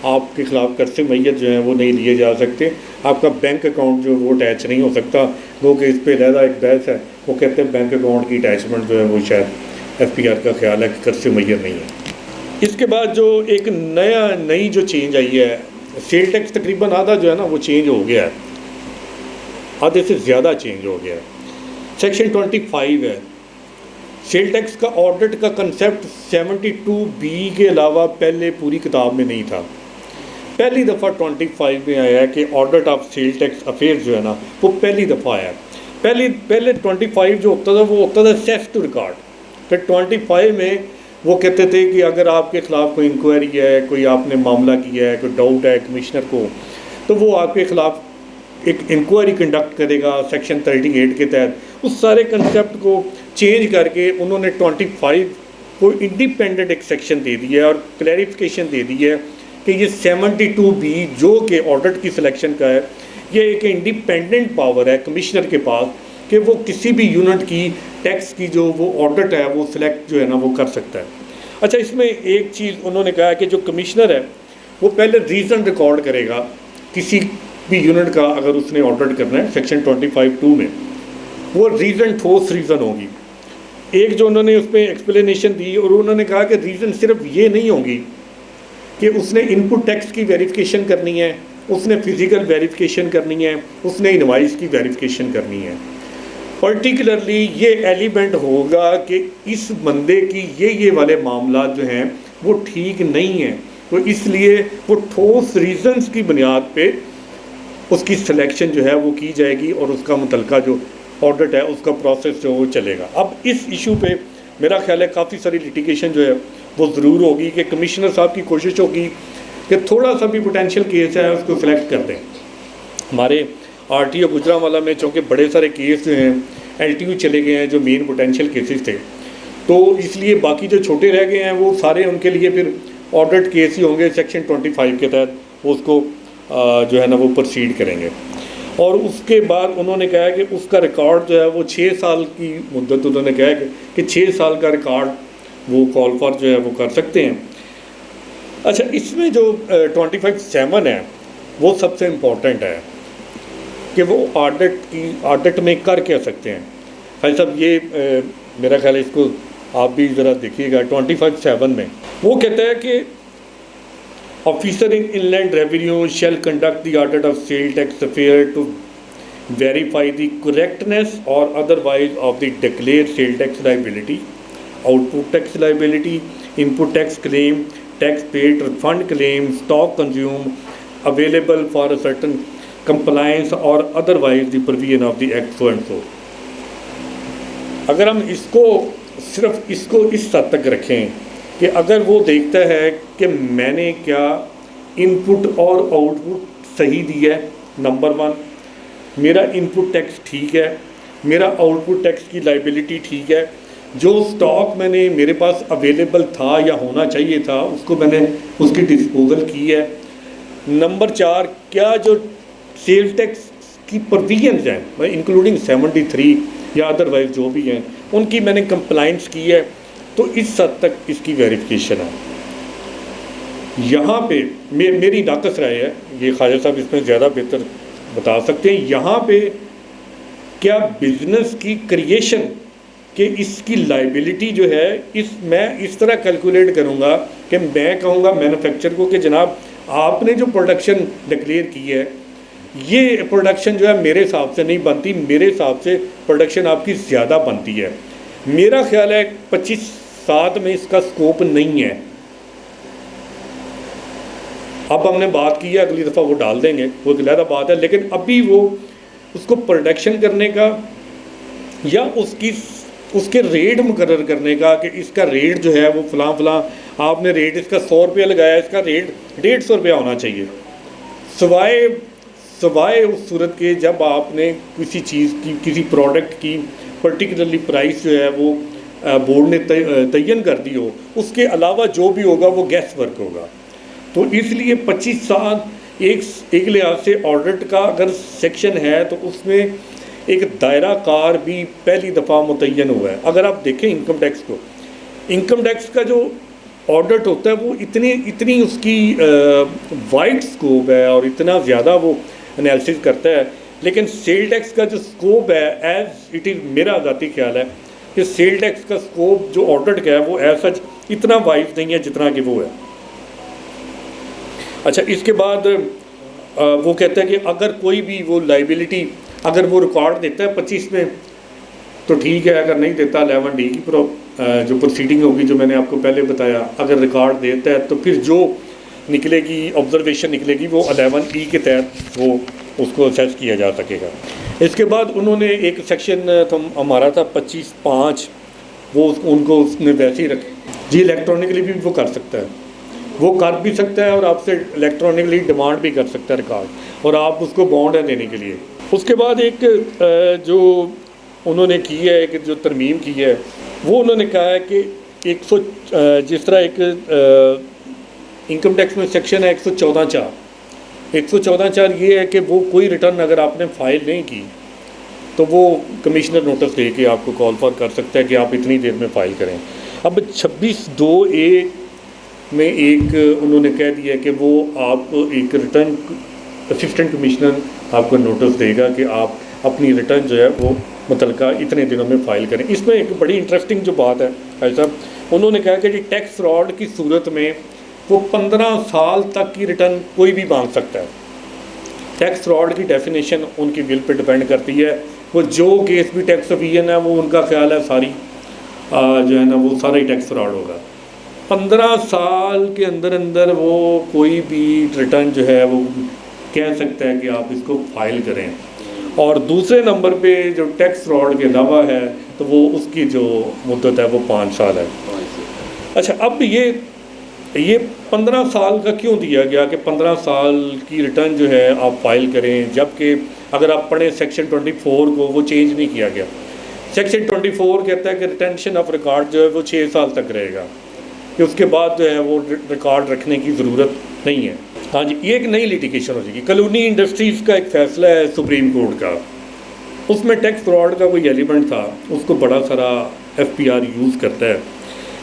آپ کے خلاف قرض میت جو ہیں وہ نہیں لیے جا سکتے. آپ کا بینک اکاؤنٹ جو وہ اٹیچ نہیں ہو سکتا، وہ کہ اس پہ علیحدہ ایک بحث ہے. وہ کہتے ہیں بینک اکاؤنٹ کی اٹیچمنٹ جو ہے وہ شاید FPR کا خیال ہے کہ قرض میت نہیں ہے. اس کے بعد جو ایک نئی جو چینج آئی ہے، سیل ٹیکس تقریباً آدھا جو ہے نا وہ چینج ہو گیا ہے، آدھے سے زیادہ چینج ہو گیا ہے. سیکشن 25 ہے. سیل ٹیکس کا آڈٹ کا کنسیپٹ 72B کے علاوہ پہلے پوری کتاب میں نہیں تھا. پہلی دفعہ 25 میں آیا ہے کہ audit of sale tax affairs جو ہے نا وہ پہلی دفعہ آیا. پہلے 25 جو ہوتا تھا وہ ہوتا تھا سیس ٹو ریکارڈ. پھر 25 میں وہ کہتے تھے کہ اگر آپ کے خلاف کوئی انکوائری ہے، کوئی آپ نے معاملہ کیا ہے، کوئی ڈاؤٹ ہے کمشنر کو، تو وہ آپ کے خلاف ایک انکوائری کنڈکٹ کرے گا سیکشن 38 کے تحت. اس سارے کنسیپٹ کو چینج کر کے انہوں نے 25 کو انڈیپینڈنٹ ایک سیکشن دے دیا ہے اور کلیریفیکیشن دے دی ہے کہ یہ 72B جو کہ آڈٹ کی سلیکشن کا ہے، یہ ایک انڈیپینڈنٹ پاور ہے کمشنر کے پاس کہ وہ کسی بھی یونٹ کی ٹیکس کی جو وہ آڈٹ ہے وہ سلیکٹ جو ہے نا وہ کر سکتا ہے. اچھا، اس میں ایک چیز انہوں نے کہا کہ جو کمشنر ہے وہ پہلے ریزن ریکارڈ کرے گا کسی بھی یونٹ کا اگر اس نے آڈٹ کرنا ہے. سیکشن 25(2) میں وہ ریزن ٹھوس ریزن ہوگی. ایک جو انہوں نے اس میں ایکسپلینیشن دی، اور انہوں نے کہا کہ ریزن صرف یہ نہیں ہوگی کہ اس نے ان پٹ ٹیکس کی ویریفیکیشن کرنی ہے، اس نے فزیکل ویریفیکیشن کرنی ہے، اس نے انوائس کی ویریفیکیشن کرنی ہے. پرٹیکولرلی یہ ایلیمنٹ ہوگا کہ اس بندے کی یہ والے معاملات جو ہیں وہ ٹھیک نہیں ہیں، تو اس لیے وہ ٹھوس ریزنز کی بنیاد پہ اس کی سلیکشن جو ہے وہ کی جائے گی، اور اس کا متعلقہ جو آڈٹ ہے اس کا پروسیس جو وہ چلے گا. اب اس ایشو پہ میرا خیال ہے کافی ساری لیٹیگیشن جو ہے وہ ضرور ہوگی کہ کمشنر صاحب کی کوشش ہوگی کہ تھوڑا سا بھی پوٹینشیل کیس ہے اس کو سلیکٹ کر دیں. ہمارے RTO گجرانوالہ میں چونکہ بڑے سارے کیس جو ہیں LTO چلے گئے ہیں جو مین پوٹینشیل کیسز تھے، تو اس لیے باقی جو چھوٹے رہ گئے ہیں وہ سارے ان کے لیے پھر آڈٹ کیس ہی ہوں گے. سیکشن 25 کے تحت وہ اس کو جو ہے نا وہ پروسیڈ کریں گے. اور اس کے بعد انہوں نے کہا کہ اس کا ریکارڈ جو ہے وہ 6 سال کی مدت انہوں نے کہا کہ 6 سال کا ریکارڈ وہ کال فار جو ہے وہ کر سکتے ہیں۔ اچھا، اس میں جو 25(7) ہے وہ سب سے امپورٹنٹ ہے کہ وہ آڈٹ میں کر کیا سکتے ہیں۔ بھائی صاحب یہ میرا خیال ہے اس کو آپ بھی ذرا دیکھیے گا 25(7) میں وہ کہتا ہے کہ officer in inland revenue shall conduct the audit of sale tax affair to verify the correctness or otherwise of the declare sale tax liability, output tax liability, input tax claim, tax paid refund claim, stock consume available for a certain compliance or otherwise the provision of the act so and so. اگر ہم اس کو صرف اس حد تک رکھیں کہ اگر وہ دیکھتا ہے کہ میں نے کیا ان پٹ اور آؤٹ پٹ صحیح دی ہے، نمبر 1 میرا ان پٹ ٹیکس ٹھیک ہے، میرا آؤٹ پٹ ٹیکس کی لائبلٹی ٹھیک ہے، جو سٹاک میں نے میرے پاس اویلیبل تھا یا ہونا چاہیے تھا اس کو میں نے اس کی ڈسپوزل کی ہے، نمبر 4 کیا جو سیل ٹیکس کی پروویژنز ہیں انکلوڈنگ 73 یا ادروائز جو بھی ہیں ان کی میں نے کمپلائنس کی ہے، تو اس حد تک اس کی ویریفیکیشن ہے۔ یہاں پہ میری ناقص رائے ہے، یہ خواجہ صاحب اس میں زیادہ بہتر بتا سکتے ہیں، یہاں پہ کیا بزنس کی کریشن کہ اس کی لائبلٹی جو ہے میں اس طرح کیلکولیٹ کروں گا کہ میں کہوں گا مینوفیکچر کو کہ جناب آپ نے جو پروڈکشن ڈکلیئر کی ہے یہ پروڈکشن جو ہے میرے حساب سے نہیں بنتی، میرے حساب سے پروڈکشن آپ کی زیادہ بنتی ہے، میرا خیال ہے 25(7) میں اس کا سکوپ نہیں ہے۔ اب ہم نے بات کی ہے، اگلی دفعہ وہ ڈال دیں گے، وہ ایک علیحدہ بات ہے، لیکن ابھی وہ اس کو پروڈکشن کرنے کا یا اس کے ریٹ مقرر کرنے کا کہ اس کا ریٹ جو ہے وہ فلاں آپ نے ریٹ اس کا 100 روپیہ لگایا، اس کا ریٹ 150 روپیہ ہونا چاہیے، سوائے اس صورت کے جب آپ نے کسی چیز کی کسی پروڈکٹ کی پرٹیکولرلی پرائس جو ہے وہ بورڈ نے تعین کر دی ہو، اس کے علاوہ جو بھی ہوگا وہ گیس ورک ہوگا۔ تو اس لیے 25(7) ایک لحاظ سے آڈٹ کا اگر سیکشن ہے تو اس میں ایک دائرہ کار بھی پہلی دفعہ متعین ہوا ہے۔ اگر آپ دیکھیں انکم ٹیکس کو، انکم ٹیکس کا جو آڈٹ ہوتا ہے وہ اتنی اس کی وائڈ سکوپ ہے اور اتنا زیادہ وہ انالیسس کرتا ہے، لیکن سیل ٹیکس کا جو سکوپ ہے ایز اٹ از، میرا ذاتی خیال ہے کہ سیل ٹیکس کا سکوپ جو آڈٹ کا ہے وہ ایز سچ اتنا وائڈ نہیں ہے جتنا کہ وہ ہے۔ اچھا، اس کے بعد وہ کہتا ہے کہ اگر کوئی بھی وہ لائبلٹی اگر وہ ریکارڈ دیتا ہے 25 میں تو ٹھیک ہے، اگر نہیں دیتا 11D کی جو پروسیڈنگ ہوگی جو میں نے آپ کو پہلے بتایا، اگر ریکارڈ دیتا ہے تو پھر جو نکلے گی آبزرویشن نکلے گی وہ 11E کے تحت وہ اس کو اسیس کیا جا سکے گا۔ اس کے بعد انہوں نے ایک سیکشن ہمارا تھا 25(5) وہ ان کو اس نے ویسے ہی رکھے جی، الیکٹرانکلی بھی وہ کر سکتا ہے، وہ کر بھی سکتا ہے اور آپ سے الیکٹرانکلی ڈیمانڈ بھی کر سکتا ہے ریکارڈ، اور آپ اس کو بانڈ ہے دینے کے لیے۔ اس کے بعد ایک جو انہوں نے کی ہے، ایک جو ترمیم کی ہے وہ انہوں نے کہا ہے کہ جس طرح ایک انکم ٹیکس میں سیکشن ہے 114(4) یہ ہے کہ وہ کوئی ریٹرن اگر آپ نے فائل نہیں کی تو وہ کمشنر نوٹس دے کے آپ کو کال فار کر سکتا ہے کہ آپ اتنی دیر میں فائل کریں۔ اب 26(2)(a) میں ایک انہوں نے کہہ دیا کہ وہ آپ ایک ریٹرن اسسٹنٹ کمشنر آپ کو نوٹس دے گا کہ آپ اپنی ریٹرن جو ہے وہ متعلقہ اتنے دنوں میں فائل کریں۔ اس میں ایک بڑی انٹرسٹنگ جو بات ہے بھائی صاحب، انہوں نے کہا کہ جی ٹیکس فراڈ کی صورت میں وہ 15 سال تک کی ریٹرن کوئی بھی مانگ سکتا ہے۔ ٹیکس فراڈ کی ڈیفینیشن ان کی ول پہ ڈپینڈ کرتی ہے، وہ جو کیس بھی ٹیکس ایویژن ہے وہ ان کا خیال ہے ساری جو ہے نا وہ سارا ہی ٹیکس فراڈ ہوگا۔ 15 سال کے اندر وہ کوئی بھی ریٹرن جو ہے وہ کہہ سکتا ہے کہ آپ اس کو فائل کریں۔ اور دوسرے نمبر پہ جو ٹیکس فراڈ کے علاوہ ہے تو وہ اس کی جو مدت ہے وہ 5 سال ہے۔ اچھا، اب یہ 15 سال کا کیوں دیا گیا کہ 15 سال کی ریٹرن جو ہے آپ فائل کریں، جبکہ اگر آپ پڑھیں سیکشن 24 کو وہ چینج نہیں کیا گیا۔ سیکشن 24 کہتا ہے کہ ریٹینشن آف ریکارڈ جو ہے وہ 6 سال تک رہے گا، کہ اس کے بعد جو ہے وہ ریکارڈ رکھنے کی ضرورت نہیں ہے۔ ہاں جی، یہ ایک نئی لیٹیگیشن ہو جائے گی. کلونی انڈسٹریز کا ایک فیصلہ ہے سپریم کورٹ کا، اس میں ٹیکس فراڈ کا کوئی ایلیمنٹ تھا، اس کو بڑا سارا ایف پی آر یوز کرتا ہے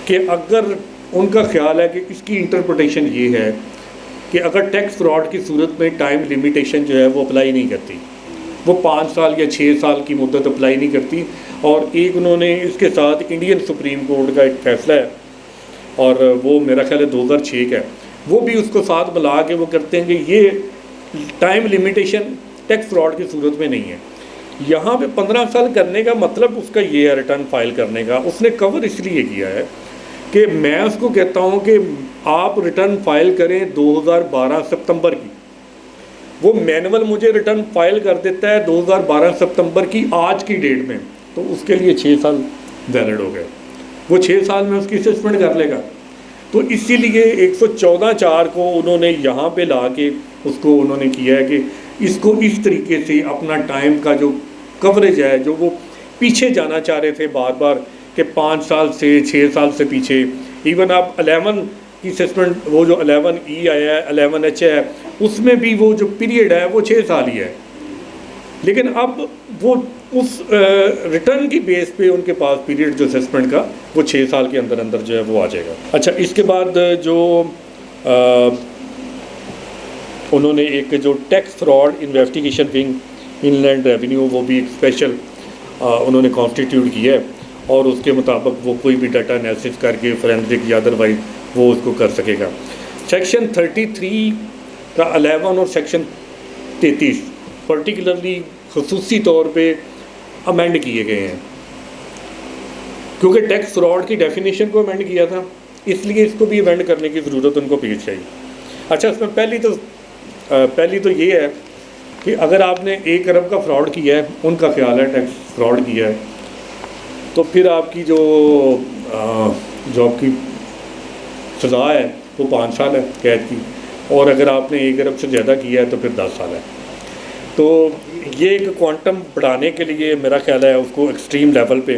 کہ اگر ان کا خیال ہے کہ اس کی انٹرپریٹیشن یہ ہے کہ اگر ٹیکس فراڈ کی صورت میں ٹائم لیمیٹیشن جو ہے وہ اپلائی نہیں کرتی، وہ 5 سال یا 6 سال کی مدت اپلائی نہیں کرتی. اور ایک انہوں نے اس کے ساتھ انڈین سپریم کورٹ کا ایک فیصلہ ہے اور وہ میرا خیال ہے 2006 کا ہے، وہ بھی اس کو ساتھ ملا کے وہ کرتے ہیں کہ یہ ٹائم لیمیٹیشن ٹیکس فراڈ کی صورت میں نہیں ہے. یہاں پہ 15 سال کرنے کا مطلب اس کا یہ ہے ریٹرن فائل کرنے کا. اس نے کور اس لیے کیا ہے کہ میں اس کو کہتا ہوں کہ آپ ریٹرن فائل کریں 2012 ستمبر کی، وہ مینول مجھے ریٹرن فائل کر دیتا ہے 2012 ستمبر کی آج کی ڈیٹ میں، تو اس کے لیے 6 سال ویلڈ ہو گئے. وہ 6 سال میں اس کی اسسمنٹ کر لے گا. تو اسی لیے 114(4) کو انہوں نے یہاں پہ لا کے اس کو انہوں نے کیا ہے کہ اس کو اس طریقے سے اپنا ٹائم کا جو کوریج ہے، جو وہ پیچھے جانا چاہ رہے تھے بار بار کہ 5 سال سے 6 سال سے پیچھے. ایون آپ 11 کی اسسمنٹ، وہ جو 11E آیا ہے 11H ہے، اس میں بھی وہ جو پیریڈ ہے وہ 6 سال ہی ہے. لیکن اب وہ اس ریٹرن کی بیس پہ ان کے پاس پیریڈ جو اسسمنٹ کا وہ 6 سال کے اندر اندر جو ہے وہ آ جائے گا. اچھا، اس کے بعد جو انہوں نے ایک جو ٹیکس فراڈ انویسٹیگیشن ونگ ان لینڈ ریونیو، وہ بھی ایک اسپیشل انہوں نے کانسٹیٹیوٹ کیا ہے اور اس کے مطابق وہ کوئی بھی ڈاٹا انالیسس کر کے فورینسک یا ادروائز وہ اس کو کر سکے گا. سیکشن 33 کا 11 اور سیکشن 33 پرٹیکولرلی خصوصی طور پہ امینڈ کیے گئے ہیں کیونکہ ٹیکس فراڈ کی ڈیفینیشن کو امینڈ کیا تھا، اس لیے اس کو بھی امینڈ کرنے کی ضرورت ان کو پیش آئی. اچھا، اس میں پہلی تو یہ ہے کہ اگر آپ نے 1 ارب کا فراڈ کیا ہے، ان کا خیال ہے ٹیکس فراڈ کیا ہے، تو پھر آپ کی جو آپ کی سزا ہے وہ 5 سال ہے قید کی، اور اگر آپ نے 1 ارب سے زیادہ کیا ہے تو پھر 10 سال ہے. تو یہ ایک کوانٹم بڑھانے کے لیے میرا خیال ہے اس کو ایکسٹریم لیول پہ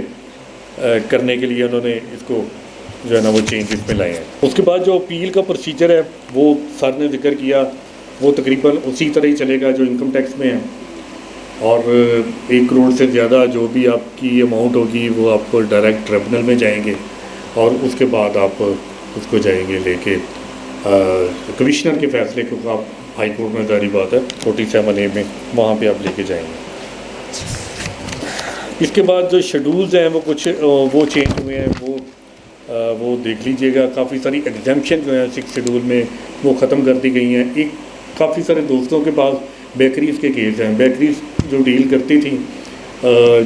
کرنے کے لیے انہوں نے اس کو جو ہے نا وہ چینجز میں لائے ہیں. اس کے بعد جو اپیل کا پروسیجر ہے وہ سر نے ذکر کیا، وہ تقریباً اسی طرح ہی چلے گا جو انکم ٹیکس میں ہے، اور 1 کروڑ سے زیادہ جو بھی آپ کی اماؤنٹ ہوگی وہ آپ کو ڈائریکٹ ٹریبونل میں جائیں گے، اور اس کے بعد آپ اس کو جائیں گے لے کے کمشنر کے فیصلے کو آپ ہائی کورٹ میں ظاہری بات ہے 47A میں وہاں پہ آپ لے کے جائیں گے. اس کے بعد جو شیڈولز ہیں وہ کچھ وہ چینج ہوئے ہیں، وہ دیکھ لیجئے گا. کافی ساری ایگزیمپشن جو ہیں 6 شیڈول میں وہ ختم کر دی گئی ہیں. ایک کافی سارے دوستوں کے پاس بیکریز کے کیس ہیں. بیکریز جو ڈیل کرتی تھیں،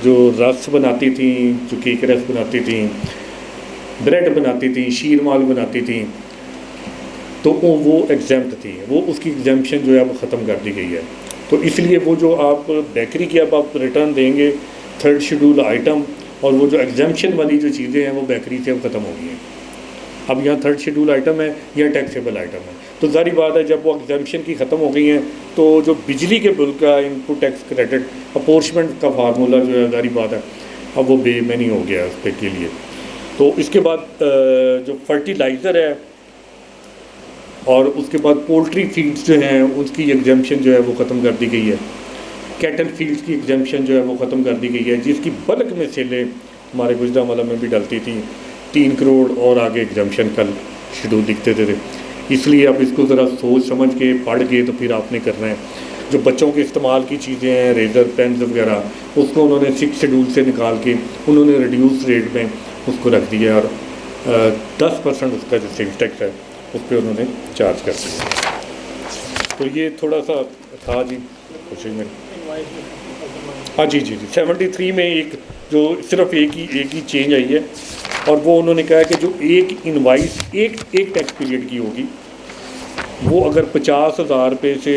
جو رس بناتی تھیں، جو کیک رس بناتی تھیں، بریڈ بناتی تھیں، شیر مال بناتی تھیں، تو وہ ایگزیمپٹ تھی. وہ اس کی ایگزیمپشن جو ہے وہ ختم کر دی گئی ہے. تو اس لیے وہ جو آپ بیکری کی اب آپ ریٹرن دیں گے 3rd شیڈول آئٹم، اور وہ جو ایگزیمپشن والی جو چیزیں ہیں وہ بیکری سے اب ختم ہو گئی ہیں. اب یہاں 3rd شیڈول آئٹم ہے یا ٹیکسیبل آئٹم ہے. تو ظاہری بات ہے جب وہ ایگزیمپشن کی ختم ہو گئی ہیں تو جو بجلی کے بل کا ان پٹ ٹیکس کریڈٹ اپورشمنٹ کا فارمولہ جو ہے ظاہری بات ہے اب وہ بے معنی ہو گیا اس پہ کے لیے. تو اس کے بعد جو فرٹیلائزر ہے اور اس کے بعد پولٹری فیڈس جو ہیں اس کی ایگزیمپشن جو ہے وہ ختم کر دی گئی ہے. کیٹل فیڈس کی ایگزیمپشن جو ہے وہ ختم کر دی گئی ہے، جس کی بلک میں سیلیں ہمارے گجرانوالہ میں بھی ڈلتی تھیں. 3 کروڑ اور آگے ایگزیمپشن کل شیڈول لکھتے تھے. اس لیے اب اس کو ذرا سوچ سمجھ کے پڑھ کے تو پھر آپ نے کرنا ہے. جو بچوں کے استعمال کی چیزیں ہیں، ریزر پینز وغیرہ، اس کو انہوں نے 6 شیڈول سے نکال کے انہوں نے ریڈیوس ریٹ میں اس کو رکھ دیا، اور 10% اس کا جو سیلز ٹیکس ہے اس پہ انہوں نے چارج کر دیا. تو یہ تھوڑا سا تھا جی کوشش میں. ہاں جی 73 میں ایک جو صرف ایک ہی چینج آئی ہے، اور وہ انہوں نے کہا کہ جو ایک انوائس ایک ٹیکس پیریڈ کی ہوگی، وہ اگر 50,000 روپے سے،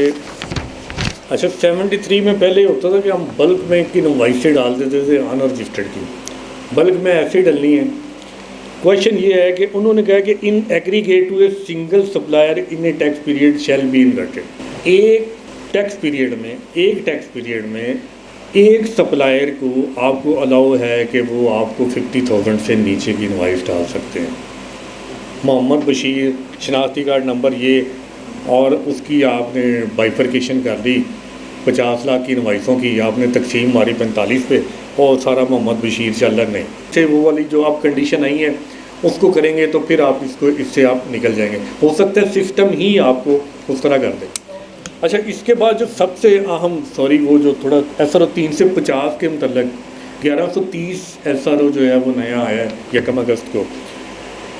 اچھا 73 میں پہلے ہوتا تھا کہ ہم بلک میں ایک انوائس سے ڈال دیتے تھے ان رجسٹرڈ کی، بلک میں ایسے ڈلنی ہے. کویشچن یہ ہے کہ انہوں نے کہا کہ in aggregate to a single supplier in a tax period shall be inverted. ایک ٹیکس پیریڈ میں ایک سپلائر کو آپ کو الاؤ ہے کہ وہ آپ کو 50,000 سے نیچے کی انوائس ڈال سکتے ہیں. محمد بشیر، شناختی کارڈ نمبر یہ اور اس کی آپ نے بائیفرکیشن کر لی 50 لاکھ کی انوائسوں کی آپ نے تقسیم ماری 45 پہ اور سارا محمد بشیر چلر نے سے وہ والی جو آپ کنڈیشن آئی ہے اس کو کریں گے تو پھر آپ اس سے آپ نکل جائیں گے. ہو سکتا ہے سسٹم ہی آپ کو اس طرح کر دے. اچھا اس کے بعد جو سب سے اہم وہ جو تھوڑا ایس آر او 350 کے متعلق 1130 ایس آر او جو ہے وہ نیا آیا ہے 1 اگست کو,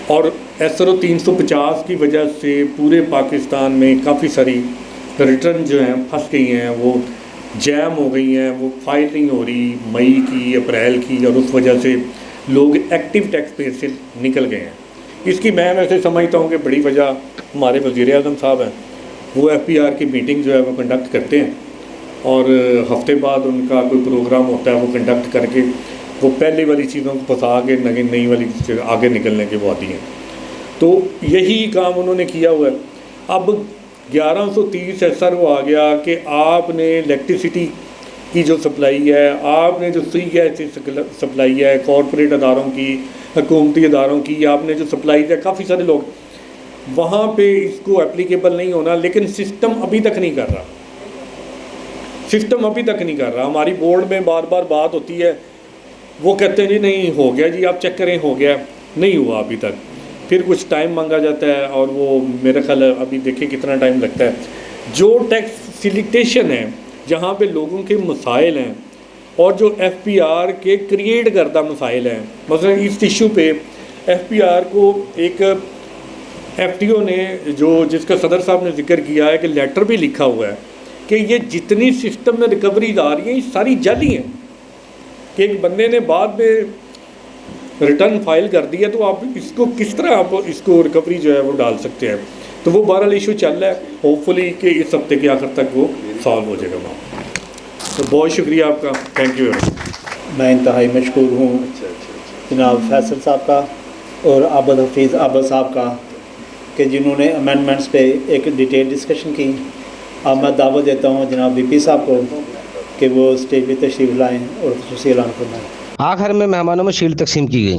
اور ایس آر او 350 کی وجہ سے پورے پاکستان میں کافی ساری ریٹرن جو ہیں پھنس گئی ہیں, وہ جیم ہو گئی ہیں, وہ فائل نہیں ہو رہی مئی کی اپریل کی, اور اس وجہ سے لوگ ایکٹیو ٹیکس پے سے نکل گئے ہیں. اس کی میں ویسے سمجھتا ہوں کہ بڑی وجہ ہمارے وزیر اعظم صاحب ہیں, وہ ایف پی آر کی میٹنگ جو ہے وہ کنڈکٹ کرتے ہیں اور ہفتے بعد ان کا کوئی پروگرام ہوتا ہے وہ کنڈکٹ کر کے وہ پہلے والی چیزوں کو پھنسا کے نئی والی آگے نکلنے کے وہ آتی ہیں. تو یہی کام انہوں نے کیا ہوا ہے. اب 1130 ایس آر او آ گیا کہ آپ نے الیکٹریسٹی کی جو سپلائی ہے, آپ نے جو سی گیس کی سپلائی ہے, کارپوریٹ اداروں کی, حکومتی اداروں کی آپ نے جو سپلائی ہے, کافی سارے لوگ وہاں پہ اس کو اپلیکیبل نہیں ہونا, لیکن سسٹم ابھی تک نہیں کر رہا. ہماری بورڈ میں بار بار بات ہوتی ہے, وہ کہتے ہیں جی نہیں ہو گیا جی آپ چیک کریں, ہو گیا, نہیں ہوا ابھی تک. پھر کچھ ٹائم مانگا جاتا ہے اور وہ میرا خیال ہے ابھی دیکھیں کتنا ٹائم لگتا ہے. جو ٹیکس فیسیلیٹیشن ہے جہاں پہ لوگوں کے مسائل ہیں اور جو ایف پی آر کے کریٹ کردہ مسائل ہیں, مثلا اس ایشو پہ ایف پی آر کو ایک ایف ٹی او نے جس کا صدر صاحب نے ذکر کیا ہے کہ لیٹر بھی لکھا ہوا ہے کہ یہ جتنی سسٹم میں ریکوریز آ رہی ہیں یہ ساری جعلی ہیں, کہ ایک بندے نے بعد میں ریٹرن فائل کر دیا تو آپ اس کو کس طرح آپ اس کو ریکوری جو ہے وہ ڈال سکتے ہیں. تو وہ بہرحال ایشو چل رہا ہے, ہوپ فلی کہ اس ہفتے کے آخر تک وہ سالو ہو جائے گا. تو بہت شکریہ آپ کا, تھینک یو. میں انتہائی مشکور ہوں جناب فیصل صاحب کا اور عابد حفیظ عابد صاحب کا کہ جنہوں نے امینڈمنٹس پہ ایک ڈیٹیل ڈسکشن کی. اب میں دعوت دیتا ہوں جناب وی پی صاحب کو کہ وہ اسٹیج پہ تشریف لائیں اور خصوصی اعلان فرمائیں. آخر میں مہمانوں میں شیلڈ تقسیم کی گئی.